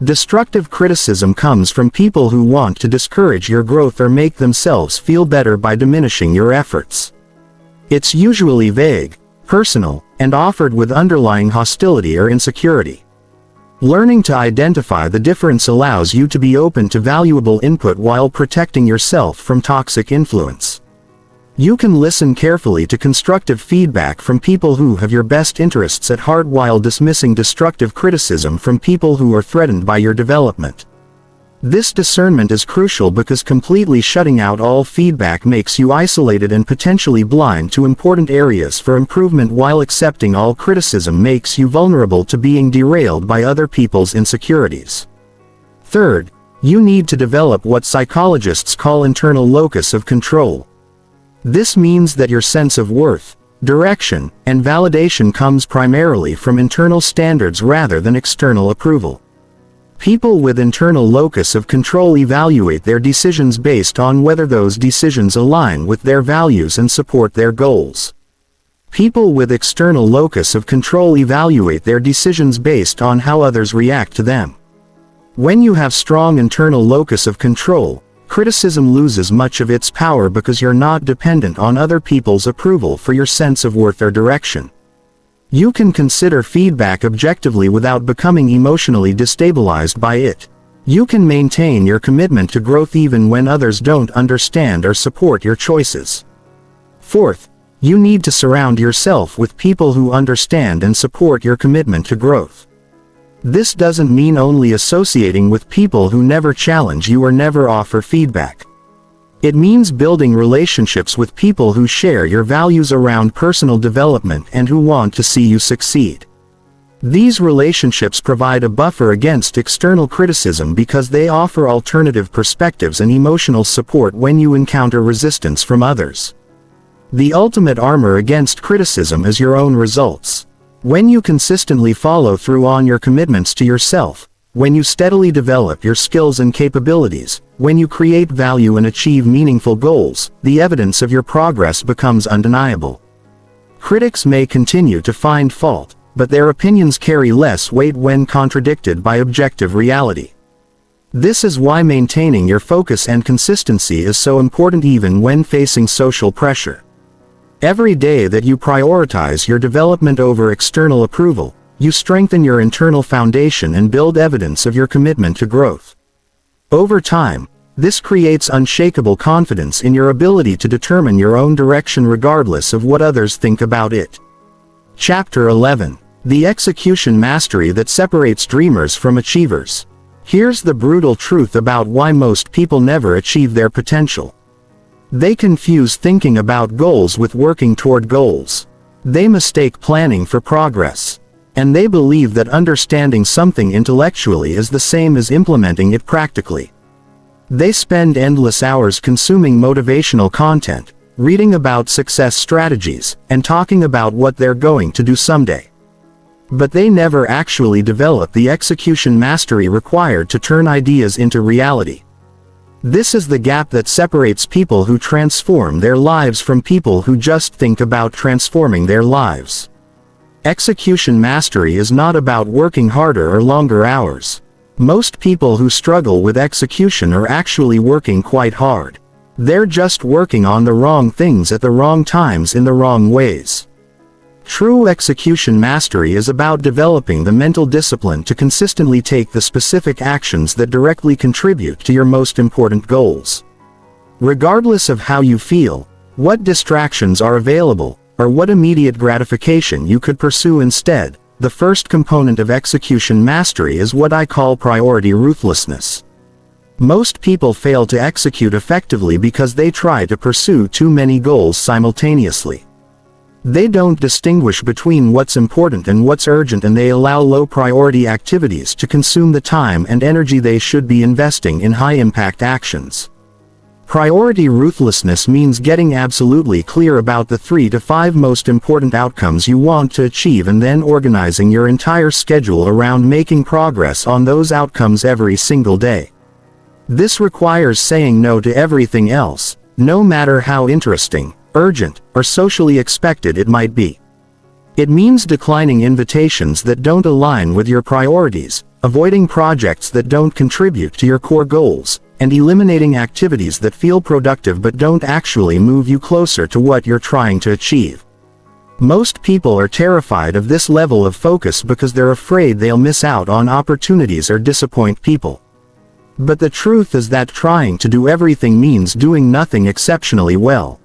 Destructive criticism comes from people who want to discourage your growth or make themselves feel better by diminishing your efforts. It's usually vague, personal, and offered with underlying hostility or insecurity. Learning to identify the difference allows you to be open to valuable input while protecting yourself from toxic influence. You can listen carefully to constructive feedback from people who have your best interests at heart while dismissing destructive criticism from people who are threatened by your development. This discernment is crucial because completely shutting out all feedback makes you isolated and potentially blind to important areas for improvement, while accepting all criticism makes you vulnerable to being derailed by other people's insecurities. Third, you need to develop what psychologists call internal locus of control. This means that your sense of worth, direction, and validation comes primarily from internal standards rather than external approval. People with internal locus of control evaluate their decisions based on whether those decisions align with their values and support their goals. People with external locus of control evaluate their decisions based on how others react to them. When you have strong internal locus of control, criticism loses much of its power because you're not dependent on other people's approval for your sense of worth or direction. You can consider feedback objectively without becoming emotionally destabilized by it. You can maintain your commitment to growth even when others don't understand or support your choices. Fourth, you need to surround yourself with people who understand and support your commitment to growth. This doesn't mean only associating with people who never challenge you or never offer feedback. It means building relationships with people who share your values around personal development and who want to see you succeed. These relationships provide a buffer against external criticism because they offer alternative perspectives and emotional support when you encounter resistance from others. The ultimate armor against criticism is your own results. When you consistently follow through on your commitments to yourself, when you steadily develop your skills and capabilities, when you create value and achieve meaningful goals, the evidence of your progress becomes undeniable. Critics may continue to find fault, but their opinions carry less weight when contradicted by objective reality. This is why maintaining your focus and consistency is so important even when facing social pressure. Every day that you prioritize your development over external approval, you strengthen your internal foundation and build evidence of your commitment to growth. Over time, this creates unshakable confidence in your ability to determine your own direction regardless of what others think about it. Chapter 11. The execution mastery that separates dreamers from achievers. Here's the brutal truth about why most people never achieve their potential. They confuse thinking about goals with working toward goals. They mistake planning for progress. And they believe that understanding something intellectually is the same as implementing it practically. They spend endless hours consuming motivational content, reading about success strategies, and talking about what they're going to do someday. But they never actually develop the execution mastery required to turn ideas into reality. This is the gap that separates people who transform their lives from people who just think about transforming their lives. Execution mastery is not about working harder or longer hours. Most people who struggle with execution are actually working quite hard. They're just working on the wrong things at the wrong times in the wrong ways. True execution mastery is about developing the mental discipline to consistently take the specific actions that directly contribute to your most important goals. Regardless of how you feel, what distractions are available, or what immediate gratification you could pursue instead, the first component of execution mastery is what I call priority ruthlessness. Most people fail to execute effectively because they try to pursue too many goals simultaneously. They don't distinguish between what's important and what's urgent, and they allow low-priority activities to consume the time and energy they should be investing in high-impact actions. Priority ruthlessness means getting absolutely clear about the 3 to 5 most important outcomes you want to achieve and then organizing your entire schedule around making progress on those outcomes every single day. This requires saying no to everything else, no matter how interesting, urgent, or socially expected it might be. It means declining invitations that don't align with your priorities, avoiding projects that don't contribute to your core goals, and eliminating activities that feel productive but don't actually move you closer to what you're trying to achieve. Most people are terrified of this level of focus because they're afraid they'll miss out on opportunities or disappoint people. But the truth is that trying to do everything means doing nothing exceptionally well.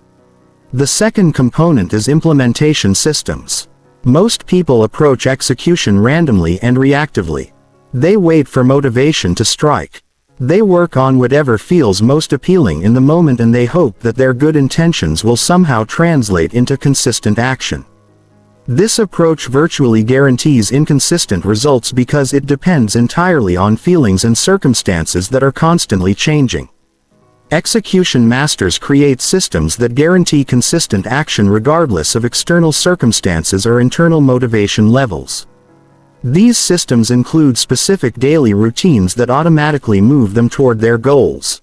The second component is implementation systems. Most people approach execution randomly and reactively. They wait for motivation to strike. They work on whatever feels most appealing in the moment, and they hope that their good intentions will somehow translate into consistent action. This approach virtually guarantees inconsistent results because it depends entirely on feelings and circumstances that are constantly changing. Execution masters create systems that guarantee consistent action regardless of external circumstances or internal motivation levels. These systems include specific daily routines that automatically move them toward their goals.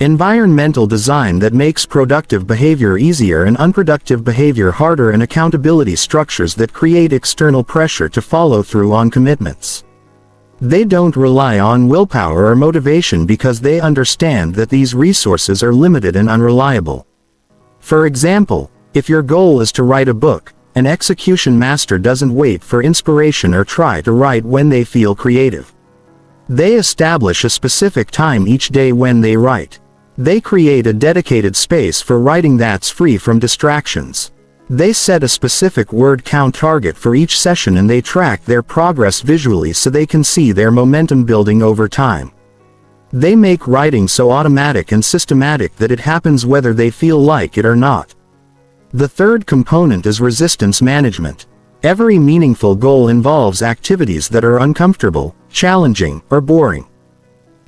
Environmental design that makes productive behavior easier and unproductive behavior harder, and accountability structures that create external pressure to follow through on commitments. They don't rely on willpower or motivation because they understand that these resources are limited and unreliable. For example, if your goal is to write a book, an execution master doesn't wait for inspiration or try to write when they feel creative. They establish a specific time each day when they write. They create a dedicated space for writing that's free from distractions. They set a specific word count target for each session, and they track their progress visually so they can see their momentum building over time. They make writing so automatic and systematic that it happens whether they feel like it or not. The third component is resistance management. Every meaningful goal involves activities that are uncomfortable, challenging, or boring.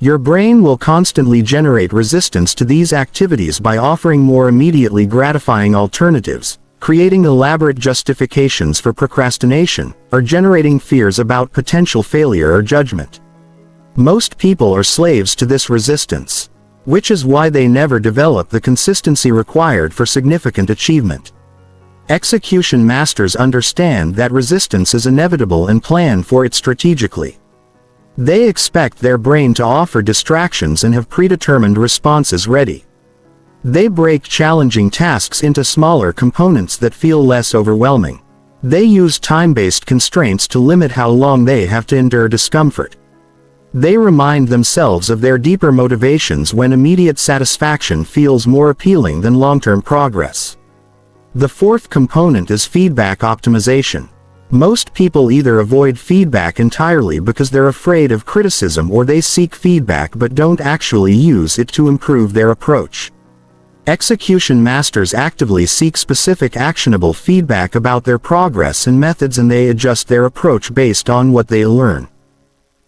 Your brain will constantly generate resistance to these activities by offering more immediately gratifying alternatives, creating elaborate justifications for procrastination, or generating fears about potential failure or judgment. Most people are slaves to this resistance, which is why they never develop the consistency required for significant achievement. Execution masters understand that resistance is inevitable and plan for it strategically. They expect their brain to offer distractions and have predetermined responses ready. They break challenging tasks into smaller components that feel less overwhelming. They use time-based constraints to limit how long they have to endure discomfort. They remind themselves of their deeper motivations when immediate satisfaction feels more appealing than long-term progress. The fourth component is feedback optimization. Most people either avoid feedback entirely because they're afraid of criticism, or they seek feedback but don't actually use it to improve their approach. Execution masters actively seek specific actionable feedback about their progress and methods, and they adjust their approach based on what they learn.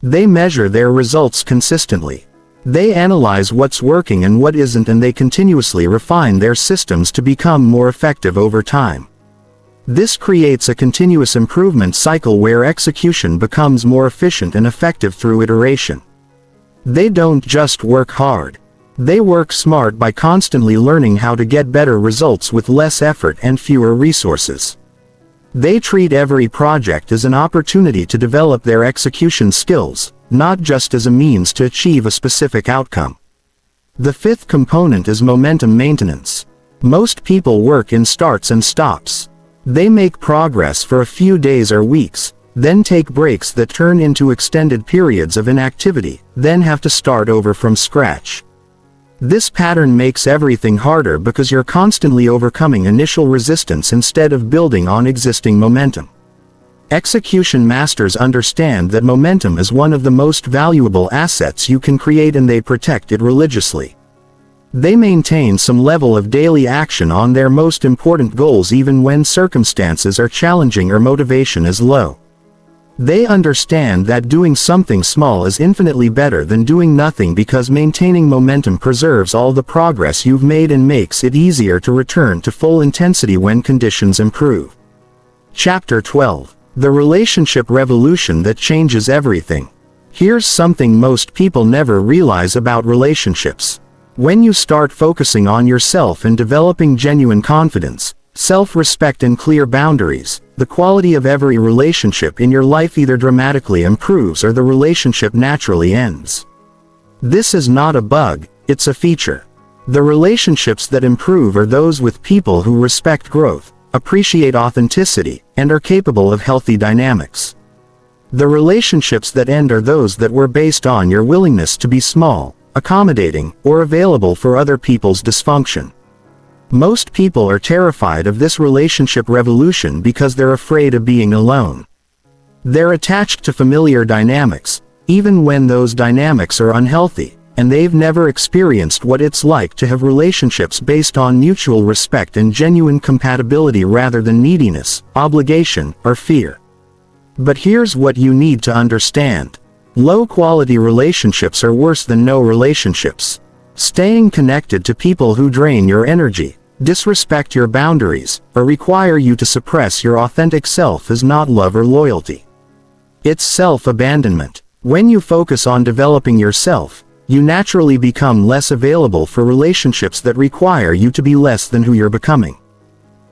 They measure their results consistently. They analyze what's working and what isn't, and they continuously refine their systems to become more effective over time. This creates a continuous improvement cycle where execution becomes more efficient and effective through iteration. They don't just work hard. They work smart by constantly learning how to get better results with less effort and fewer resources. They treat every project as an opportunity to develop their execution skills, not just as a means to achieve a specific outcome. The fifth component is momentum maintenance. Most people work in starts and stops. They make progress for a few days or weeks, then take breaks that turn into extended periods of inactivity, then have to start over from scratch. This pattern makes everything harder because you're constantly overcoming initial resistance instead of building on existing momentum. Execution masters understand that momentum is one of the most valuable assets you can create, and they protect it religiously. They maintain some level of daily action on their most important goals even when circumstances are challenging or motivation is low. They understand that doing something small is infinitely better than doing nothing because maintaining momentum preserves all the progress you've made and makes it easier to return to full intensity when conditions improve. Chapter 12. The Relationship Revolution That Changes Everything. Here's something most people never realize about relationships. When you start focusing on yourself and developing genuine confidence, self-respect and clear boundaries, the quality of every relationship in your life either dramatically improves or the relationship naturally ends. This is not a bug, it's a feature. The relationships that improve are those with people who respect growth, appreciate authenticity, and are capable of healthy dynamics. The relationships that end are those that were based on your willingness to be small, accommodating, or available for other people's dysfunction. Most people are terrified of this relationship revolution because they're afraid of being alone. They're attached to familiar dynamics, even when those dynamics are unhealthy, and they've never experienced what it's like to have relationships based on mutual respect and genuine compatibility rather than neediness, obligation, or fear. But here's what you need to understand. Low-quality relationships are worse than no relationships. Staying connected to people who drain your energy, disrespect your boundaries, or require you to suppress your authentic self is not love or loyalty. It's self-abandonment. When you focus on developing yourself, you naturally become less available for relationships that require you to be less than who you're becoming.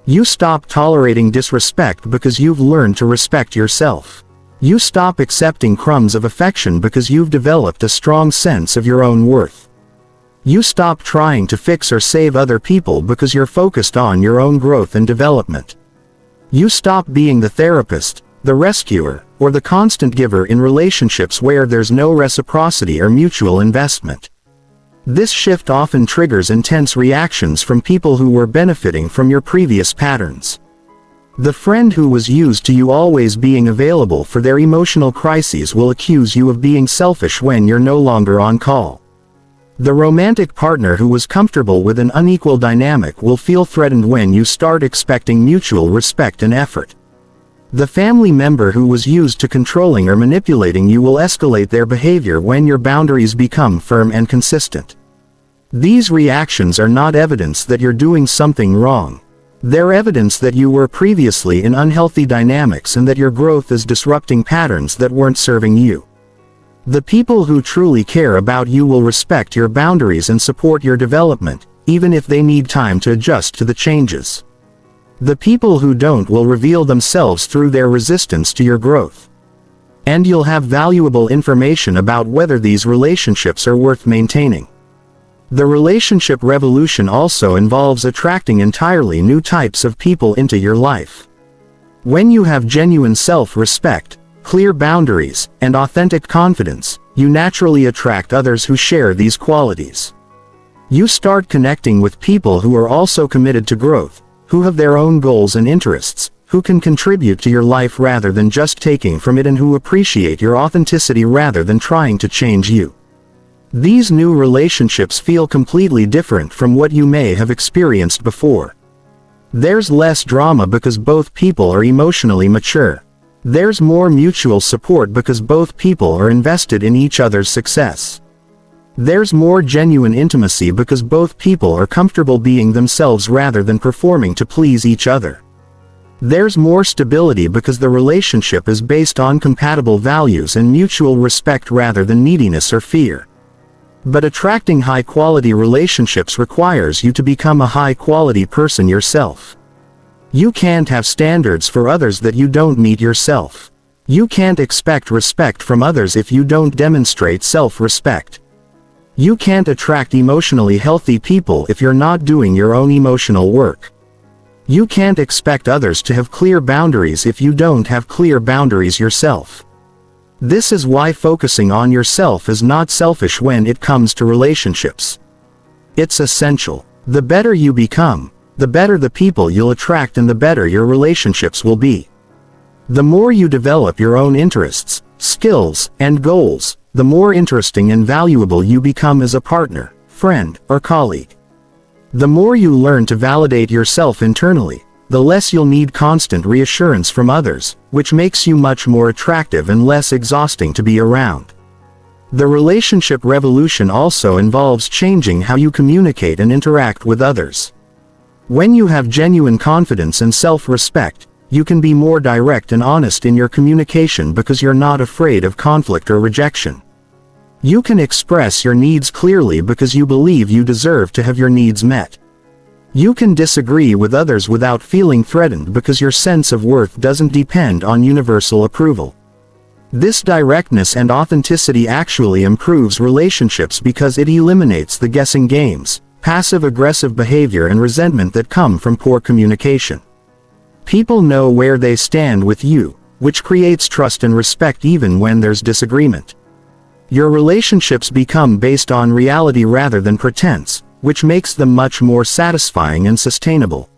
You stop tolerating disrespect because you've learned to respect yourself. You stop accepting crumbs of affection because you've developed a strong sense of your own worth. You stop trying to fix or save other people because you're focused on your own growth and development. You stop being the therapist, the rescuer, or the constant giver in relationships where there's no reciprocity or mutual investment. This shift often triggers intense reactions from people who were benefiting from your previous patterns. The friend who was used to you always being available for their emotional crises will accuse you of being selfish when you're no longer on call. The romantic partner who was comfortable with an unequal dynamic will feel threatened when you start expecting mutual respect and effort. The family member who was used to controlling or manipulating you will escalate their behavior when your boundaries become firm and consistent. These reactions are not evidence that you're doing something wrong. They're evidence that you were previously in unhealthy dynamics and that your growth is disrupting patterns that weren't serving you. The people who truly care about you will respect your boundaries and support your development, even if they need time to adjust to the changes. The people who don't will reveal themselves through their resistance to your growth. And you'll have valuable information about whether these relationships are worth maintaining. The relationship revolution also involves attracting entirely new types of people into your life. When you have genuine self-respect, clear boundaries, and authentic confidence, you naturally attract others who share these qualities. You start connecting with people who are also committed to growth, who have their own goals and interests, who can contribute to your life rather than just taking from it, and who appreciate your authenticity rather than trying to change you. These new relationships feel completely different from what you may have experienced before. There's less drama because both people are emotionally mature. There's more mutual support because both people are invested in each other's success. There's more genuine intimacy because both people are comfortable being themselves rather than performing to please each other. There's more stability because the relationship is based on compatible values and mutual respect rather than neediness or fear. But attracting high-quality relationships requires you to become a high-quality person yourself. You can't have standards for others that you don't meet yourself. You can't expect respect from others if you don't demonstrate self-respect. You can't attract emotionally healthy people if you're not doing your own emotional work. You can't expect others to have clear boundaries if you don't have clear boundaries yourself. This is why focusing on yourself is not selfish when it comes to relationships. It's essential. The better you become, the better the people you'll attract and the better your relationships will be. The more you develop your own interests, skills, and goals, the more interesting and valuable you become as a partner, friend, or colleague. The more you learn to validate yourself internally, the less you'll need constant reassurance from others, which makes you much more attractive and less exhausting to be around. The relationship revolution also involves changing how you communicate and interact with others. When you have genuine confidence and self-respect, you can be more direct and honest in your communication because you're not afraid of conflict or rejection. You can express your needs clearly because you believe you deserve to have your needs met. You can disagree with others without feeling threatened because your sense of worth doesn't depend on universal approval. This directness and authenticity actually improves relationships because it eliminates the guessing games, passive-aggressive behavior and resentment that come from poor communication. People know where they stand with you, which creates trust and respect even when there's disagreement. Your relationships become based on reality rather than pretense, which makes them much more satisfying and sustainable.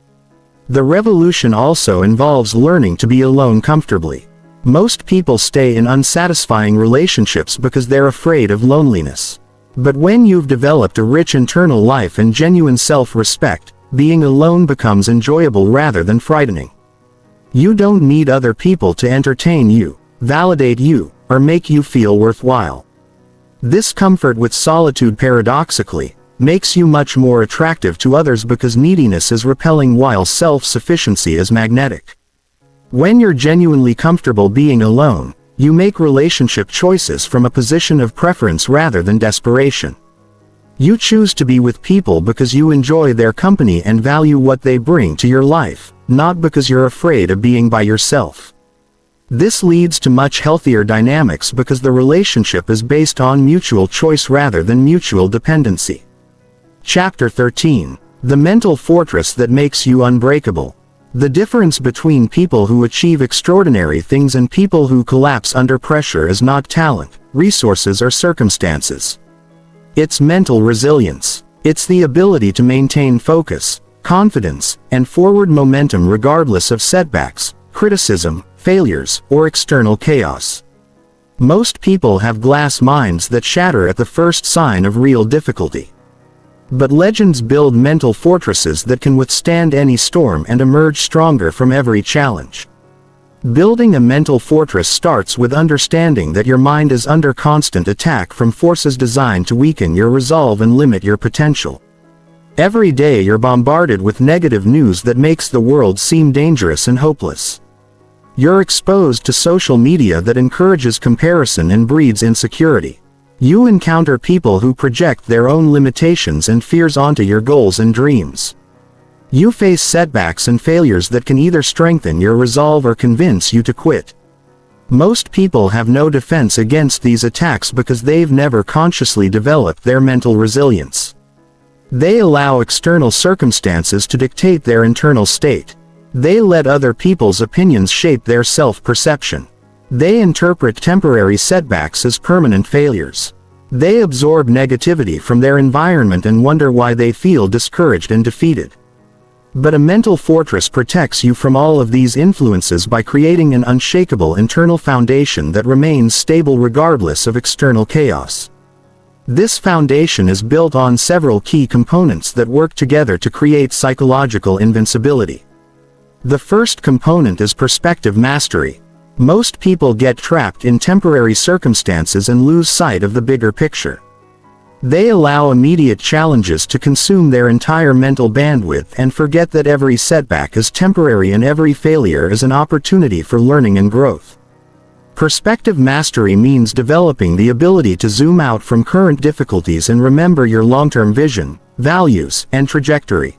The revolution also involves learning to be alone comfortably. Most people stay in unsatisfying relationships because they're afraid of loneliness. But when you've developed a rich internal life and genuine self-respect, being alone becomes enjoyable rather than frightening. You don't need other people to entertain you, validate you, or make you feel worthwhile. This comfort with solitude paradoxically makes you much more attractive to others because neediness is repelling while self-sufficiency is magnetic. When you're genuinely comfortable being alone, you make relationship choices from a position of preference rather than desperation. You choose to be with people because you enjoy their company and value what they bring to your life, not because you're afraid of being by yourself. This leads to much healthier dynamics because the relationship is based on mutual choice rather than mutual dependency. Chapter 13. The Mental Fortress That Makes You Unbreakable. The difference between people who achieve extraordinary things and people who collapse under pressure is not talent, resources, or circumstances. It's mental resilience. It's the ability to maintain focus, confidence, and forward momentum regardless of setbacks, criticism, failures, or external chaos. Most people have glass minds that shatter at the first sign of real difficulty. But legends build mental fortresses that can withstand any storm and emerge stronger from every challenge. Building a mental fortress starts with understanding that your mind is under constant attack from forces designed to weaken your resolve and limit your potential. Every day you're bombarded with negative news that makes the world seem dangerous and hopeless. You're exposed to social media that encourages comparison and breeds insecurity. You encounter people who project their own limitations and fears onto your goals and dreams. You face setbacks and failures that can either strengthen your resolve or convince you to quit. Most people have no defense against these attacks because they've never consciously developed their mental resilience. They allow external circumstances to dictate their internal state. They let other people's opinions shape their self-perception. They interpret temporary setbacks as permanent failures. They absorb negativity from their environment and wonder why they feel discouraged and defeated. But a mental fortress protects you from all of these influences by creating an unshakable internal foundation that remains stable regardless of external chaos. This foundation is built on several key components that work together to create psychological invincibility. The first component is perspective mastery. Most people get trapped in temporary circumstances and lose sight of the bigger picture. They allow immediate challenges to consume their entire mental bandwidth and forget that every setback is temporary and every failure is an opportunity for learning and growth. Perspective mastery means developing the ability to zoom out from current difficulties and remember your long-term vision, values, and trajectory.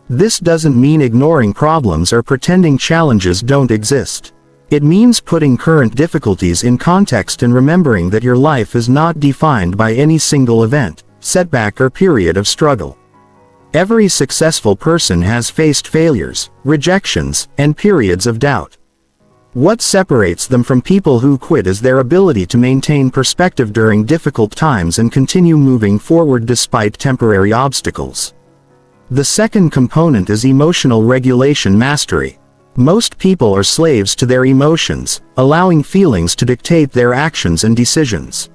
This doesn't mean ignoring problems or pretending challenges don't exist. It means putting current difficulties in context and remembering that your life is not defined by any single event, setback, or period of struggle. Every successful person has faced failures, rejections, and periods of doubt. What separates them from people who quit is their ability to maintain perspective during difficult times and continue moving forward despite temporary obstacles. The second component is emotional regulation mastery. Most people are slaves to their emotions, allowing feelings to dictate their actions and decisions.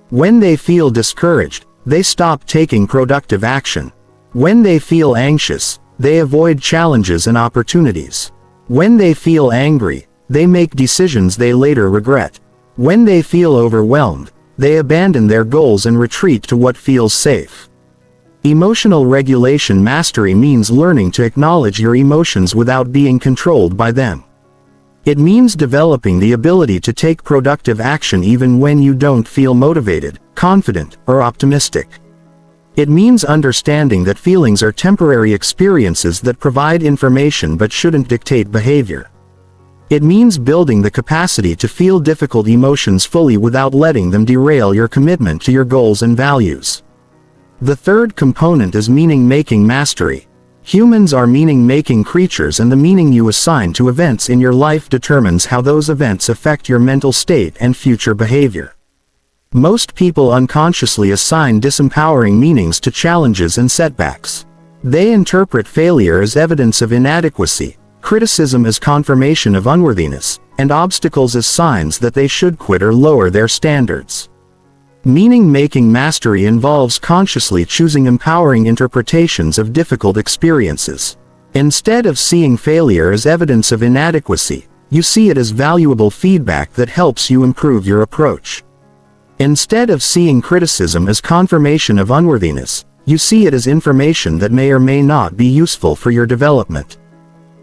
When they feel discouraged, they stop taking productive action. When they feel anxious, they avoid challenges and opportunities. When they feel angry, they make decisions they later regret. When they feel overwhelmed, they abandon their goals and retreat to what feels safe. Emotional regulation mastery means learning to acknowledge your emotions without being controlled by them. It means developing the ability to take productive action even when you don't feel motivated, confident, or optimistic. It means understanding that feelings are temporary experiences that provide information but shouldn't dictate behavior. It means building the capacity to feel difficult emotions fully without letting them derail your commitment to your goals and values. The third component is meaning-making mastery. Humans are meaning-making creatures, and the meaning you assign to events in your life determines how those events affect your mental state and future behavior. Most people unconsciously assign disempowering meanings to challenges and setbacks. They interpret failure as evidence of inadequacy, criticism as confirmation of unworthiness, and obstacles as signs that they should quit or lower their standards. Meaning-making mastery involves consciously choosing empowering interpretations of difficult experiences. Instead of seeing failure as evidence of inadequacy, you see it as valuable feedback that helps you improve your approach. Instead of seeing criticism as confirmation of unworthiness, you see it as information that may or may not be useful for your development.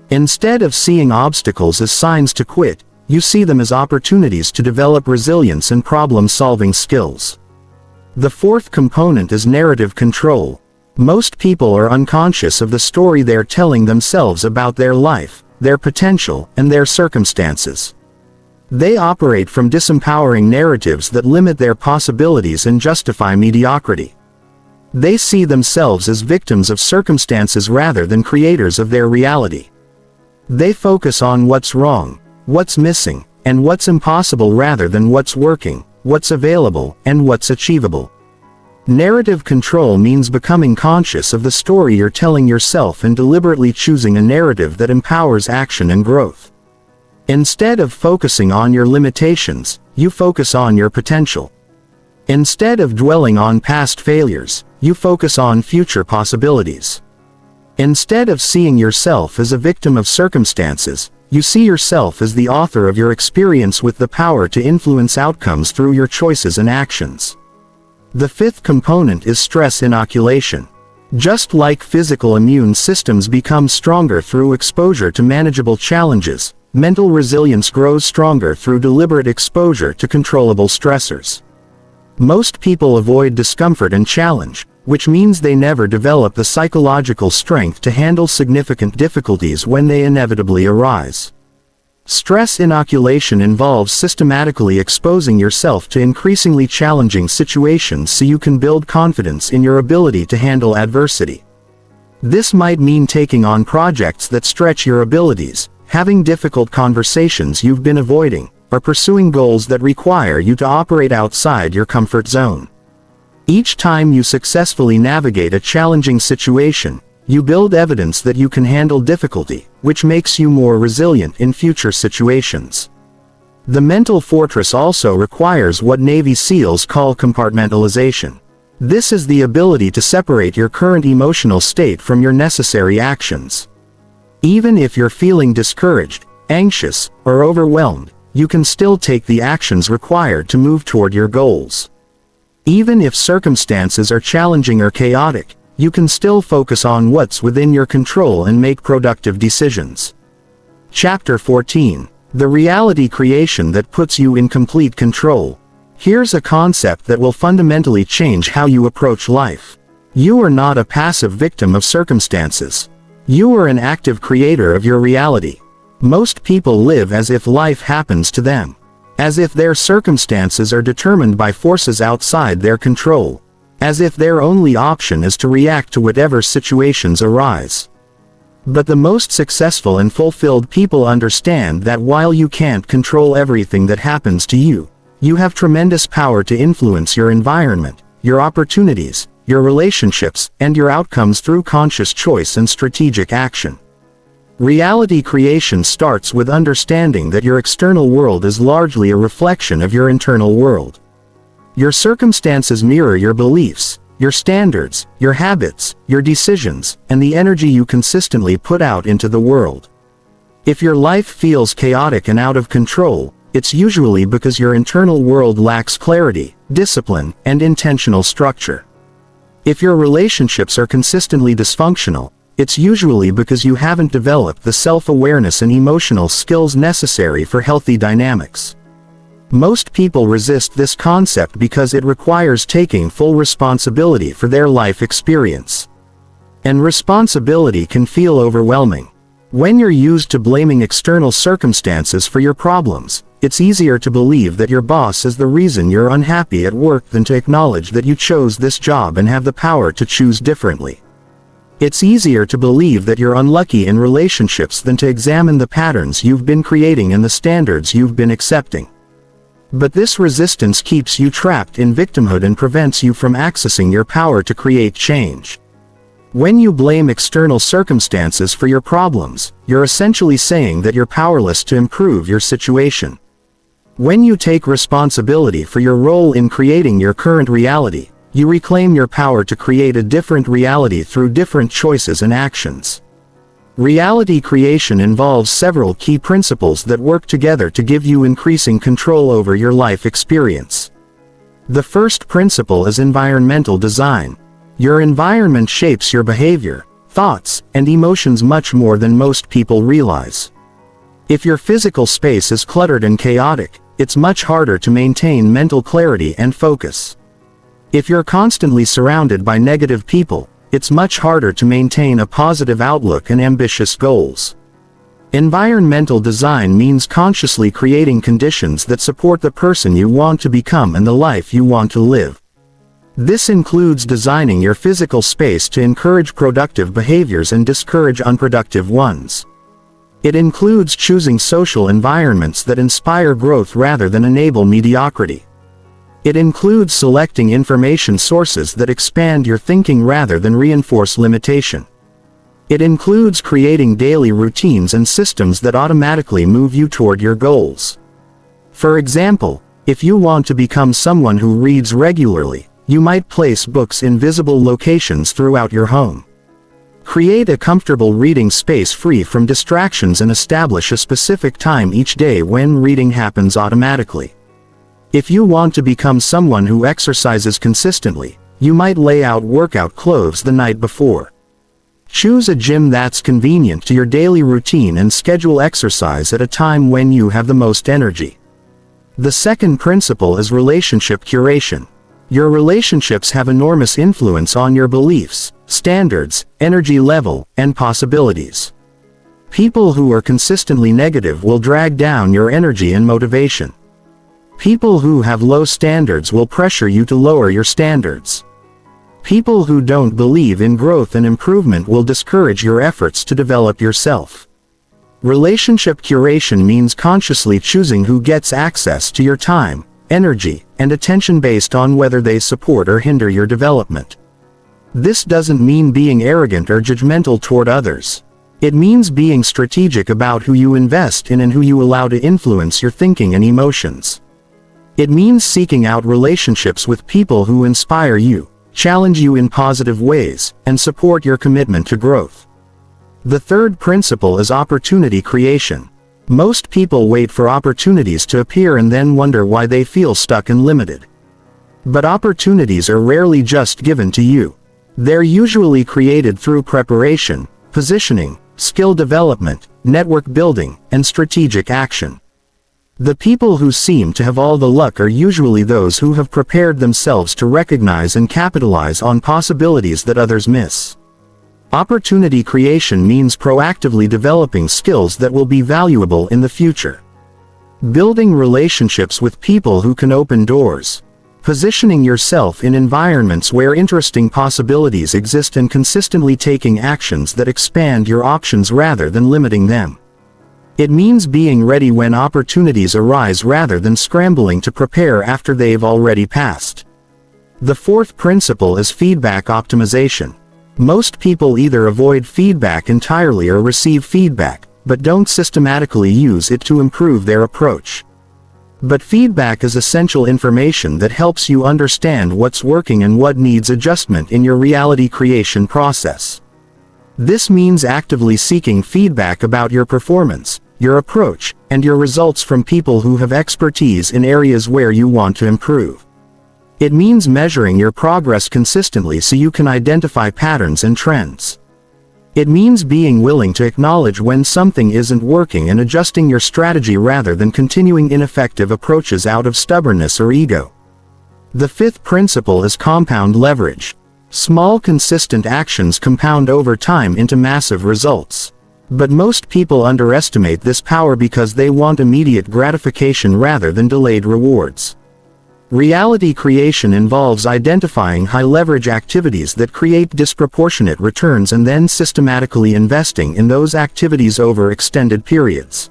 Instead of seeing obstacles as signs to quit, you see them as opportunities to develop resilience and problem-solving skills. The fourth component is narrative control. Most people are unconscious of the story they're telling themselves about their life, their potential, and their circumstances. They operate from disempowering narratives that limit their possibilities and justify mediocrity. They see themselves as victims of circumstances rather than creators of their reality. They focus on what's wrong, what's missing, and what's impossible rather than what's working, what's available, and what's achievable. Narrative control means becoming conscious of the story you're telling yourself and deliberately choosing a narrative that empowers action and growth. Instead of focusing on your limitations, you focus on your potential. Instead of dwelling on past failures, you focus on future possibilities. Instead of seeing yourself as a victim of circumstances, you see yourself as the author of your experience with the power to influence outcomes through your choices and actions. The fifth component is stress inoculation. Just like physical immune systems become stronger through exposure to manageable challenges, mental resilience grows stronger through deliberate exposure to controllable stressors. Most people avoid discomfort and challenge, which means they never develop the psychological strength to handle significant difficulties when they inevitably arise. Stress inoculation involves systematically exposing yourself to increasingly challenging situations so you can build confidence in your ability to handle adversity. This might mean taking on projects that stretch your abilities, having difficult conversations you've been avoiding, or pursuing goals that require you to operate outside your comfort zone. Each time you successfully navigate a challenging situation, you build evidence that you can handle difficulty, which makes you more resilient in future situations. The mental fortress also requires what Navy SEALs call compartmentalization. This is the ability to separate your current emotional state from your necessary actions. Even if you're feeling discouraged, anxious, or overwhelmed, you can still take the actions required to move toward your goals. Even if circumstances are challenging or chaotic, you can still focus on what's within your control and make productive decisions. Chapter 14. The reality creation that puts you in complete control. Here's a concept that will fundamentally change how you approach life. You are not a passive victim of circumstances. You are an active creator of your reality. Most people live as if life happens to them, as if their circumstances are determined by forces outside their control, as if their only option is to react to whatever situations arise. But the most successful and fulfilled people understand that while you can't control everything that happens to you, you have tremendous power to influence your environment, your opportunities, your relationships, and your outcomes through conscious choice and strategic action. Reality creation starts with understanding that your external world is largely a reflection of your internal world. Your circumstances mirror your beliefs, your standards, your habits, your decisions, and the energy you consistently put out into the world. If your life feels chaotic and out of control, it's usually because your internal world lacks clarity, discipline, and intentional structure. If your relationships are consistently dysfunctional, it's usually because you haven't developed the self-awareness and emotional skills necessary for healthy dynamics. Most people resist this concept because it requires taking full responsibility for their life experience. And responsibility can feel overwhelming. When you're used to blaming external circumstances for your problems, it's easier to believe that your boss is the reason you're unhappy at work than to acknowledge that you chose this job and have the power to choose differently. It's easier to believe that you're unlucky in relationships than to examine the patterns you've been creating and the standards you've been accepting. But this resistance keeps you trapped in victimhood and prevents you from accessing your power to create change. When you blame external circumstances for your problems, you're essentially saying that you're powerless to improve your situation. When you take responsibility for your role in creating your current reality, you reclaim your power to create a different reality through different choices and actions. Reality creation involves several key principles that work together to give you increasing control over your life experience. The first principle is environmental design. Your environment shapes your behavior, thoughts, and emotions much more than most people realize. If your physical space is cluttered and chaotic, it's much harder to maintain mental clarity and focus. If you're constantly surrounded by negative people, it's much harder to maintain a positive outlook and ambitious goals. Environmental design means consciously creating conditions that support the person you want to become and the life you want to live. This includes designing your physical space to encourage productive behaviors and discourage unproductive ones. It includes choosing social environments that inspire growth rather than enable mediocrity. It includes selecting information sources that expand your thinking rather than reinforce limitation. It includes creating daily routines and systems that automatically move you toward your goals. For example, if you want to become someone who reads regularly, you might place books in visible locations throughout your home. Create a comfortable reading space free from distractions and establish a specific time each day when reading happens automatically. If you want to become someone who exercises consistently, you might lay out workout clothes the night before. Choose a gym that's convenient to your daily routine and schedule exercise at a time when you have the most energy. The second principle is relationship curation. Your relationships have enormous influence on your beliefs, standards, energy level, and possibilities. People who are consistently negative will drag down your energy and motivation. People who have low standards will pressure you to lower your standards. People who don't believe in growth and improvement will discourage your efforts to develop yourself. Relationship curation means consciously choosing who gets access to your time, energy, and attention based on whether they support or hinder your development. This doesn't mean being arrogant or judgmental toward others. It means being strategic about who you invest in and who you allow to influence your thinking and emotions. It means seeking out relationships with people who inspire you, challenge you in positive ways, and support your commitment to growth. The third principle is opportunity creation. Most people wait for opportunities to appear and then wonder why they feel stuck and limited. But opportunities are rarely just given to you. They're usually created through preparation, positioning, skill development, network building, and strategic action. The people who seem to have all the luck are usually those who have prepared themselves to recognize and capitalize on possibilities that others miss. Opportunity creation means proactively developing skills that will be valuable in the future. Building relationships with people who can open doors. Positioning yourself in environments where interesting possibilities exist and consistently taking actions that expand your options rather than limiting them. It means being ready when opportunities arise rather than scrambling to prepare after they've already passed. The fourth principle is feedback optimization. Most people either avoid feedback entirely or receive feedback, but don't systematically use it to improve their approach. But feedback is essential information that helps you understand what's working and what needs adjustment in your reality creation process. This means actively seeking feedback about your performance, your approach, and your results from people who have expertise in areas where you want to improve. It means measuring your progress consistently so you can identify patterns and trends. It means being willing to acknowledge when something isn't working and adjusting your strategy rather than continuing ineffective approaches out of stubbornness or ego. The fifth principle is compound leverage. Small consistent actions compound over time into massive results. But most people underestimate this power because they want immediate gratification rather than delayed rewards. Reality creation involves identifying high-leverage activities that create disproportionate returns and then systematically investing in those activities over extended periods.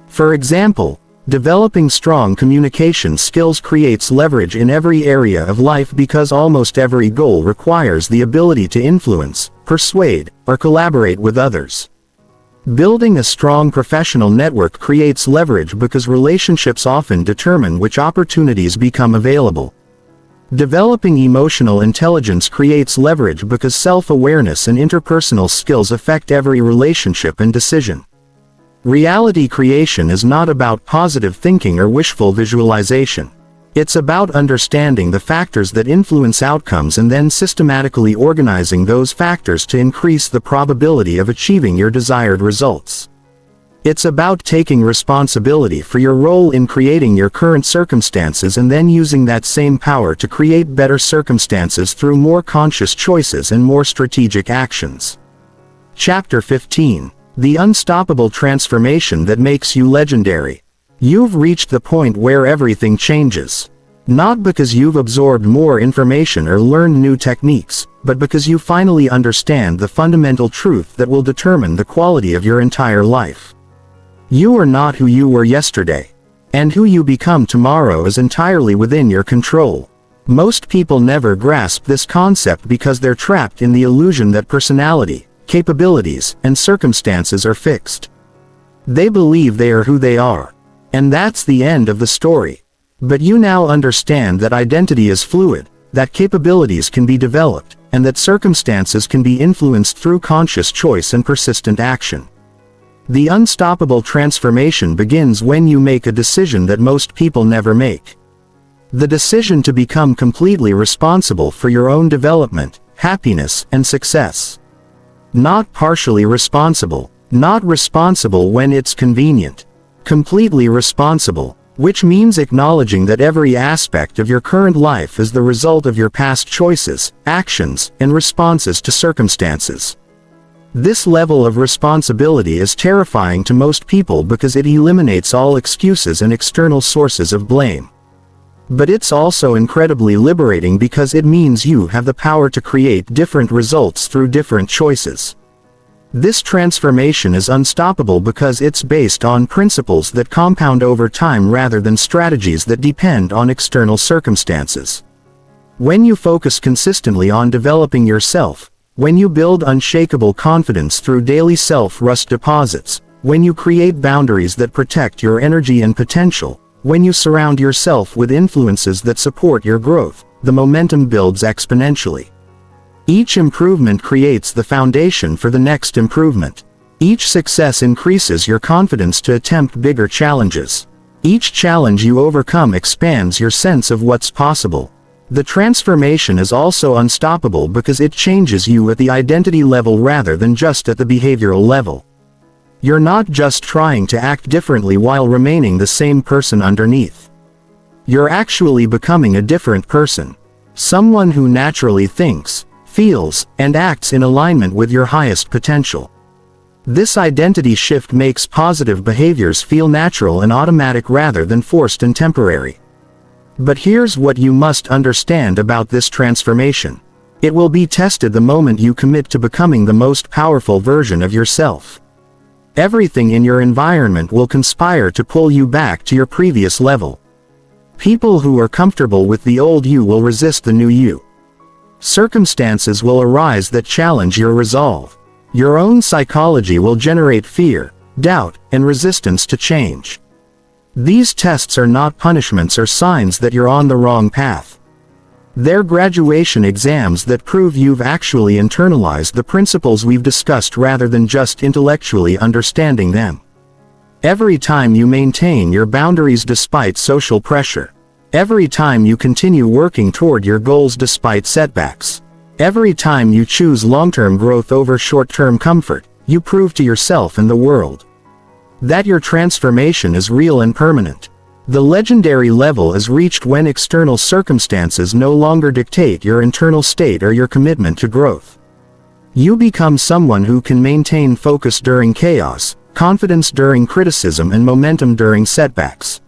For example, developing strong communication skills creates leverage in every area of life because almost every goal requires the ability to influence, persuade, or collaborate with others. Building a strong professional network creates leverage because relationships often determine which opportunities become available. Developing emotional intelligence creates leverage because self-awareness and interpersonal skills affect every relationship and decision. Reality creation is not about positive thinking or wishful visualization. It's about understanding the factors that influence outcomes and then systematically organizing those factors to increase the probability of achieving your desired results. It's about taking responsibility for your role in creating your current circumstances and then using that same power to create better circumstances through more conscious choices and more strategic actions. Chapter 15. The unstoppable transformation that makes you legendary. You've reached the point where everything changes. Not because you've absorbed more information or learned new techniques, but because you finally understand the fundamental truth that will determine the quality of your entire life. You are not who you were yesterday. And who you become tomorrow is entirely within your control. Most people never grasp this concept because they're trapped in the illusion that personality, capabilities, and circumstances are fixed. They believe they are who they are. And that's the end of the story. But you now understand that identity is fluid, that capabilities can be developed, and that circumstances can be influenced through conscious choice and persistent action. The unstoppable transformation begins when you make a decision that most people never make. The decision to become completely responsible for your own development, happiness, and success. Not partially responsible, not responsible when it's convenient. Completely responsible, which means acknowledging that every aspect of your current life is the result of your past choices, actions, and responses to circumstances. This level of responsibility is terrifying to most people because it eliminates all excuses and external sources of blame. But it's also incredibly liberating because it means you have the power to create different results through different choices. This transformation is unstoppable because it's based on principles that compound over time rather than strategies that depend on external circumstances. When you focus consistently on developing yourself, when you build unshakable confidence through daily self-trust deposits, when you create boundaries that protect your energy and potential, when you surround yourself with influences that support your growth, the momentum builds exponentially. Each improvement creates the foundation for the next improvement. Each success increases your confidence to attempt bigger challenges. Each challenge you overcome expands your sense of what's possible. The transformation is also unstoppable because it changes you at the identity level rather than just at the behavioral level. You're not just trying to act differently while remaining the same person underneath. You're actually becoming a different person. Someone who naturally thinks, feels, and acts in alignment with your highest potential. This identity shift makes positive behaviors feel natural and automatic rather than forced and temporary. But here's what you must understand about this transformation. It will be tested the moment you commit to becoming the most powerful version of yourself. Everything in your environment will conspire to pull you back to your previous level. People who are comfortable with the old you will resist the new you. Circumstances will arise that challenge your resolve. Your own psychology will generate fear, doubt, and resistance to change. These tests are not punishments or signs that you're on the wrong path. They're graduation exams that prove you've actually internalized the principles we've discussed rather than just intellectually understanding them. Every time you maintain your boundaries despite social pressure. Every time you continue working toward your goals despite setbacks. Every time you choose long-term growth over short-term comfort, you prove to yourself and the world that your transformation is real and permanent. The legendary level is reached when external circumstances no longer dictate your internal state or your commitment to growth. You become someone who can maintain focus during chaos, confidence during criticism, and momentum during setbacks.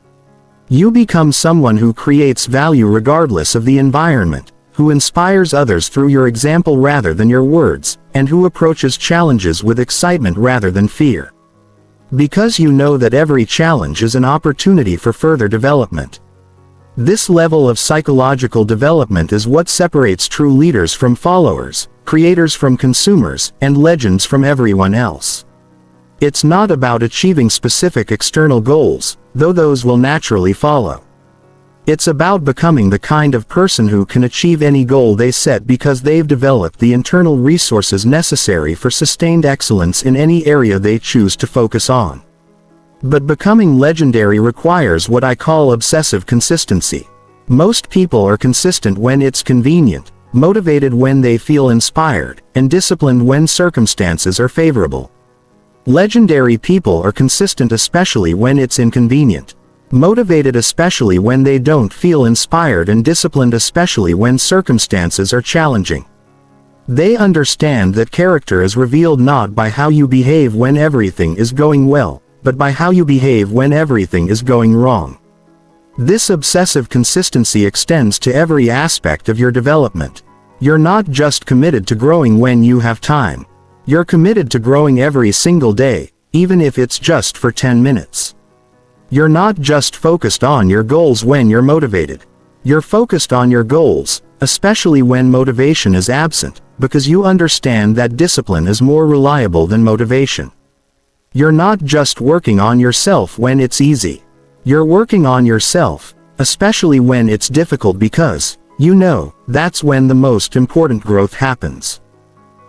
You become someone who creates value regardless of the environment, who inspires others through your example rather than your words, and who approaches challenges with excitement rather than fear. Because you know that every challenge is an opportunity for further development. This level of psychological development is what separates true leaders from followers, creators from consumers, and legends from everyone else. It's not about achieving specific external goals, though those will naturally follow. It's about becoming the kind of person who can achieve any goal they set because they've developed the internal resources necessary for sustained excellence in any area they choose to focus on. But becoming legendary requires what I call obsessive consistency. Most people are consistent when it's convenient, motivated when they feel inspired, and disciplined when circumstances are favorable. Legendary people are consistent especially when it's inconvenient. Motivated especially when they don't feel inspired, and disciplined especially when circumstances are challenging. They understand that character is revealed not by how you behave when everything is going well, but by how you behave when everything is going wrong. This obsessive consistency extends to every aspect of your development. You're not just committed to growing when you have time. You're committed to growing every single day, even if it's just for 10 minutes. You're not just focused on your goals when you're motivated. You're focused on your goals, especially when motivation is absent, because you understand that discipline is more reliable than motivation. You're not just working on yourself when it's easy. You're working on yourself, especially when it's difficult, because, you know, that's when the most important growth happens.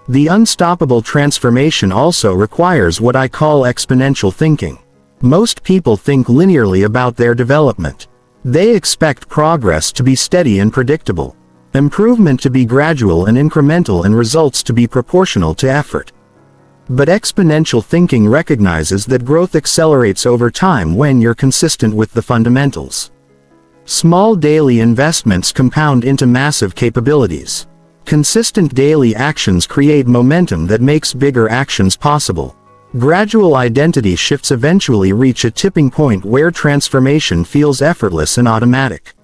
The unstoppable transformation also requires what I call exponential thinking. Most people think linearly about their development. They expect progress to be steady and predictable, improvement to be gradual and incremental, and results to be proportional to effort. But exponential thinking recognizes that growth accelerates over time when you're consistent with the fundamentals. Small daily investments compound into massive capabilities. Consistent daily actions create momentum that makes bigger actions possible. Gradual identity shifts eventually reach a tipping point where transformation feels effortless and automatic.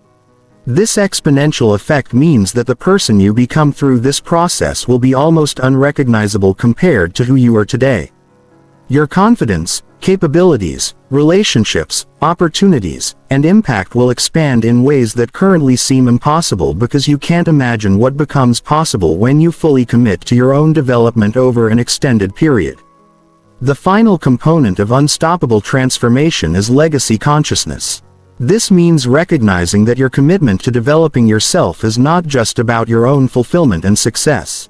This exponential effect means that the person you become through this process will be almost unrecognizable compared to who you are today. Your confidence, capabilities, relationships, opportunities, and impact will expand in ways that currently seem impossible because you can't imagine what becomes possible when you fully commit to your own development over an extended period. The final component of unstoppable transformation is legacy consciousness. This means recognizing that your commitment to developing yourself is not just about your own fulfillment and success.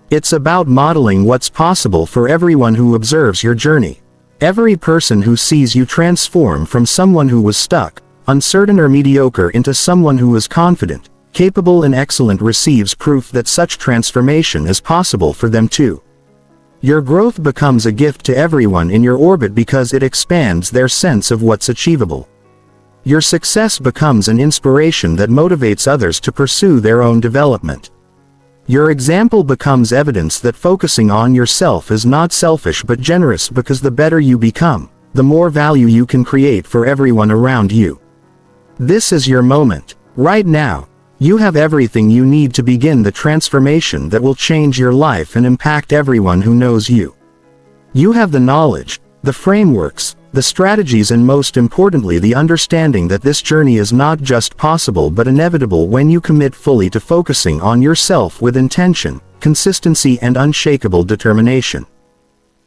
It's about modeling what's possible for everyone who observes your journey. Every person who sees you transform from someone who was stuck, uncertain, or mediocre into someone who is confident, capable and excellent receives proof that such transformation is possible for them too. Your growth becomes a gift to everyone in your orbit because it expands their sense of what's achievable. Your success becomes an inspiration that motivates others to pursue their own development. Your example becomes evidence that focusing on yourself is not selfish but generous, because the better you become, the more value you can create for everyone around you. This is your moment. Right now, you have everything you need to begin the transformation that will change your life and impact everyone who knows you. You have the knowledge, the frameworks, the strategies, and most importantly the understanding that this journey is not just possible but inevitable when you commit fully to focusing on yourself with intention, consistency, and unshakable determination.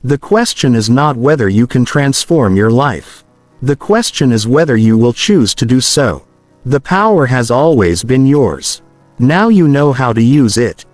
The question is not whether you can transform your life. The question is whether you will choose to do so. The power has always been yours. Now you know how to use it.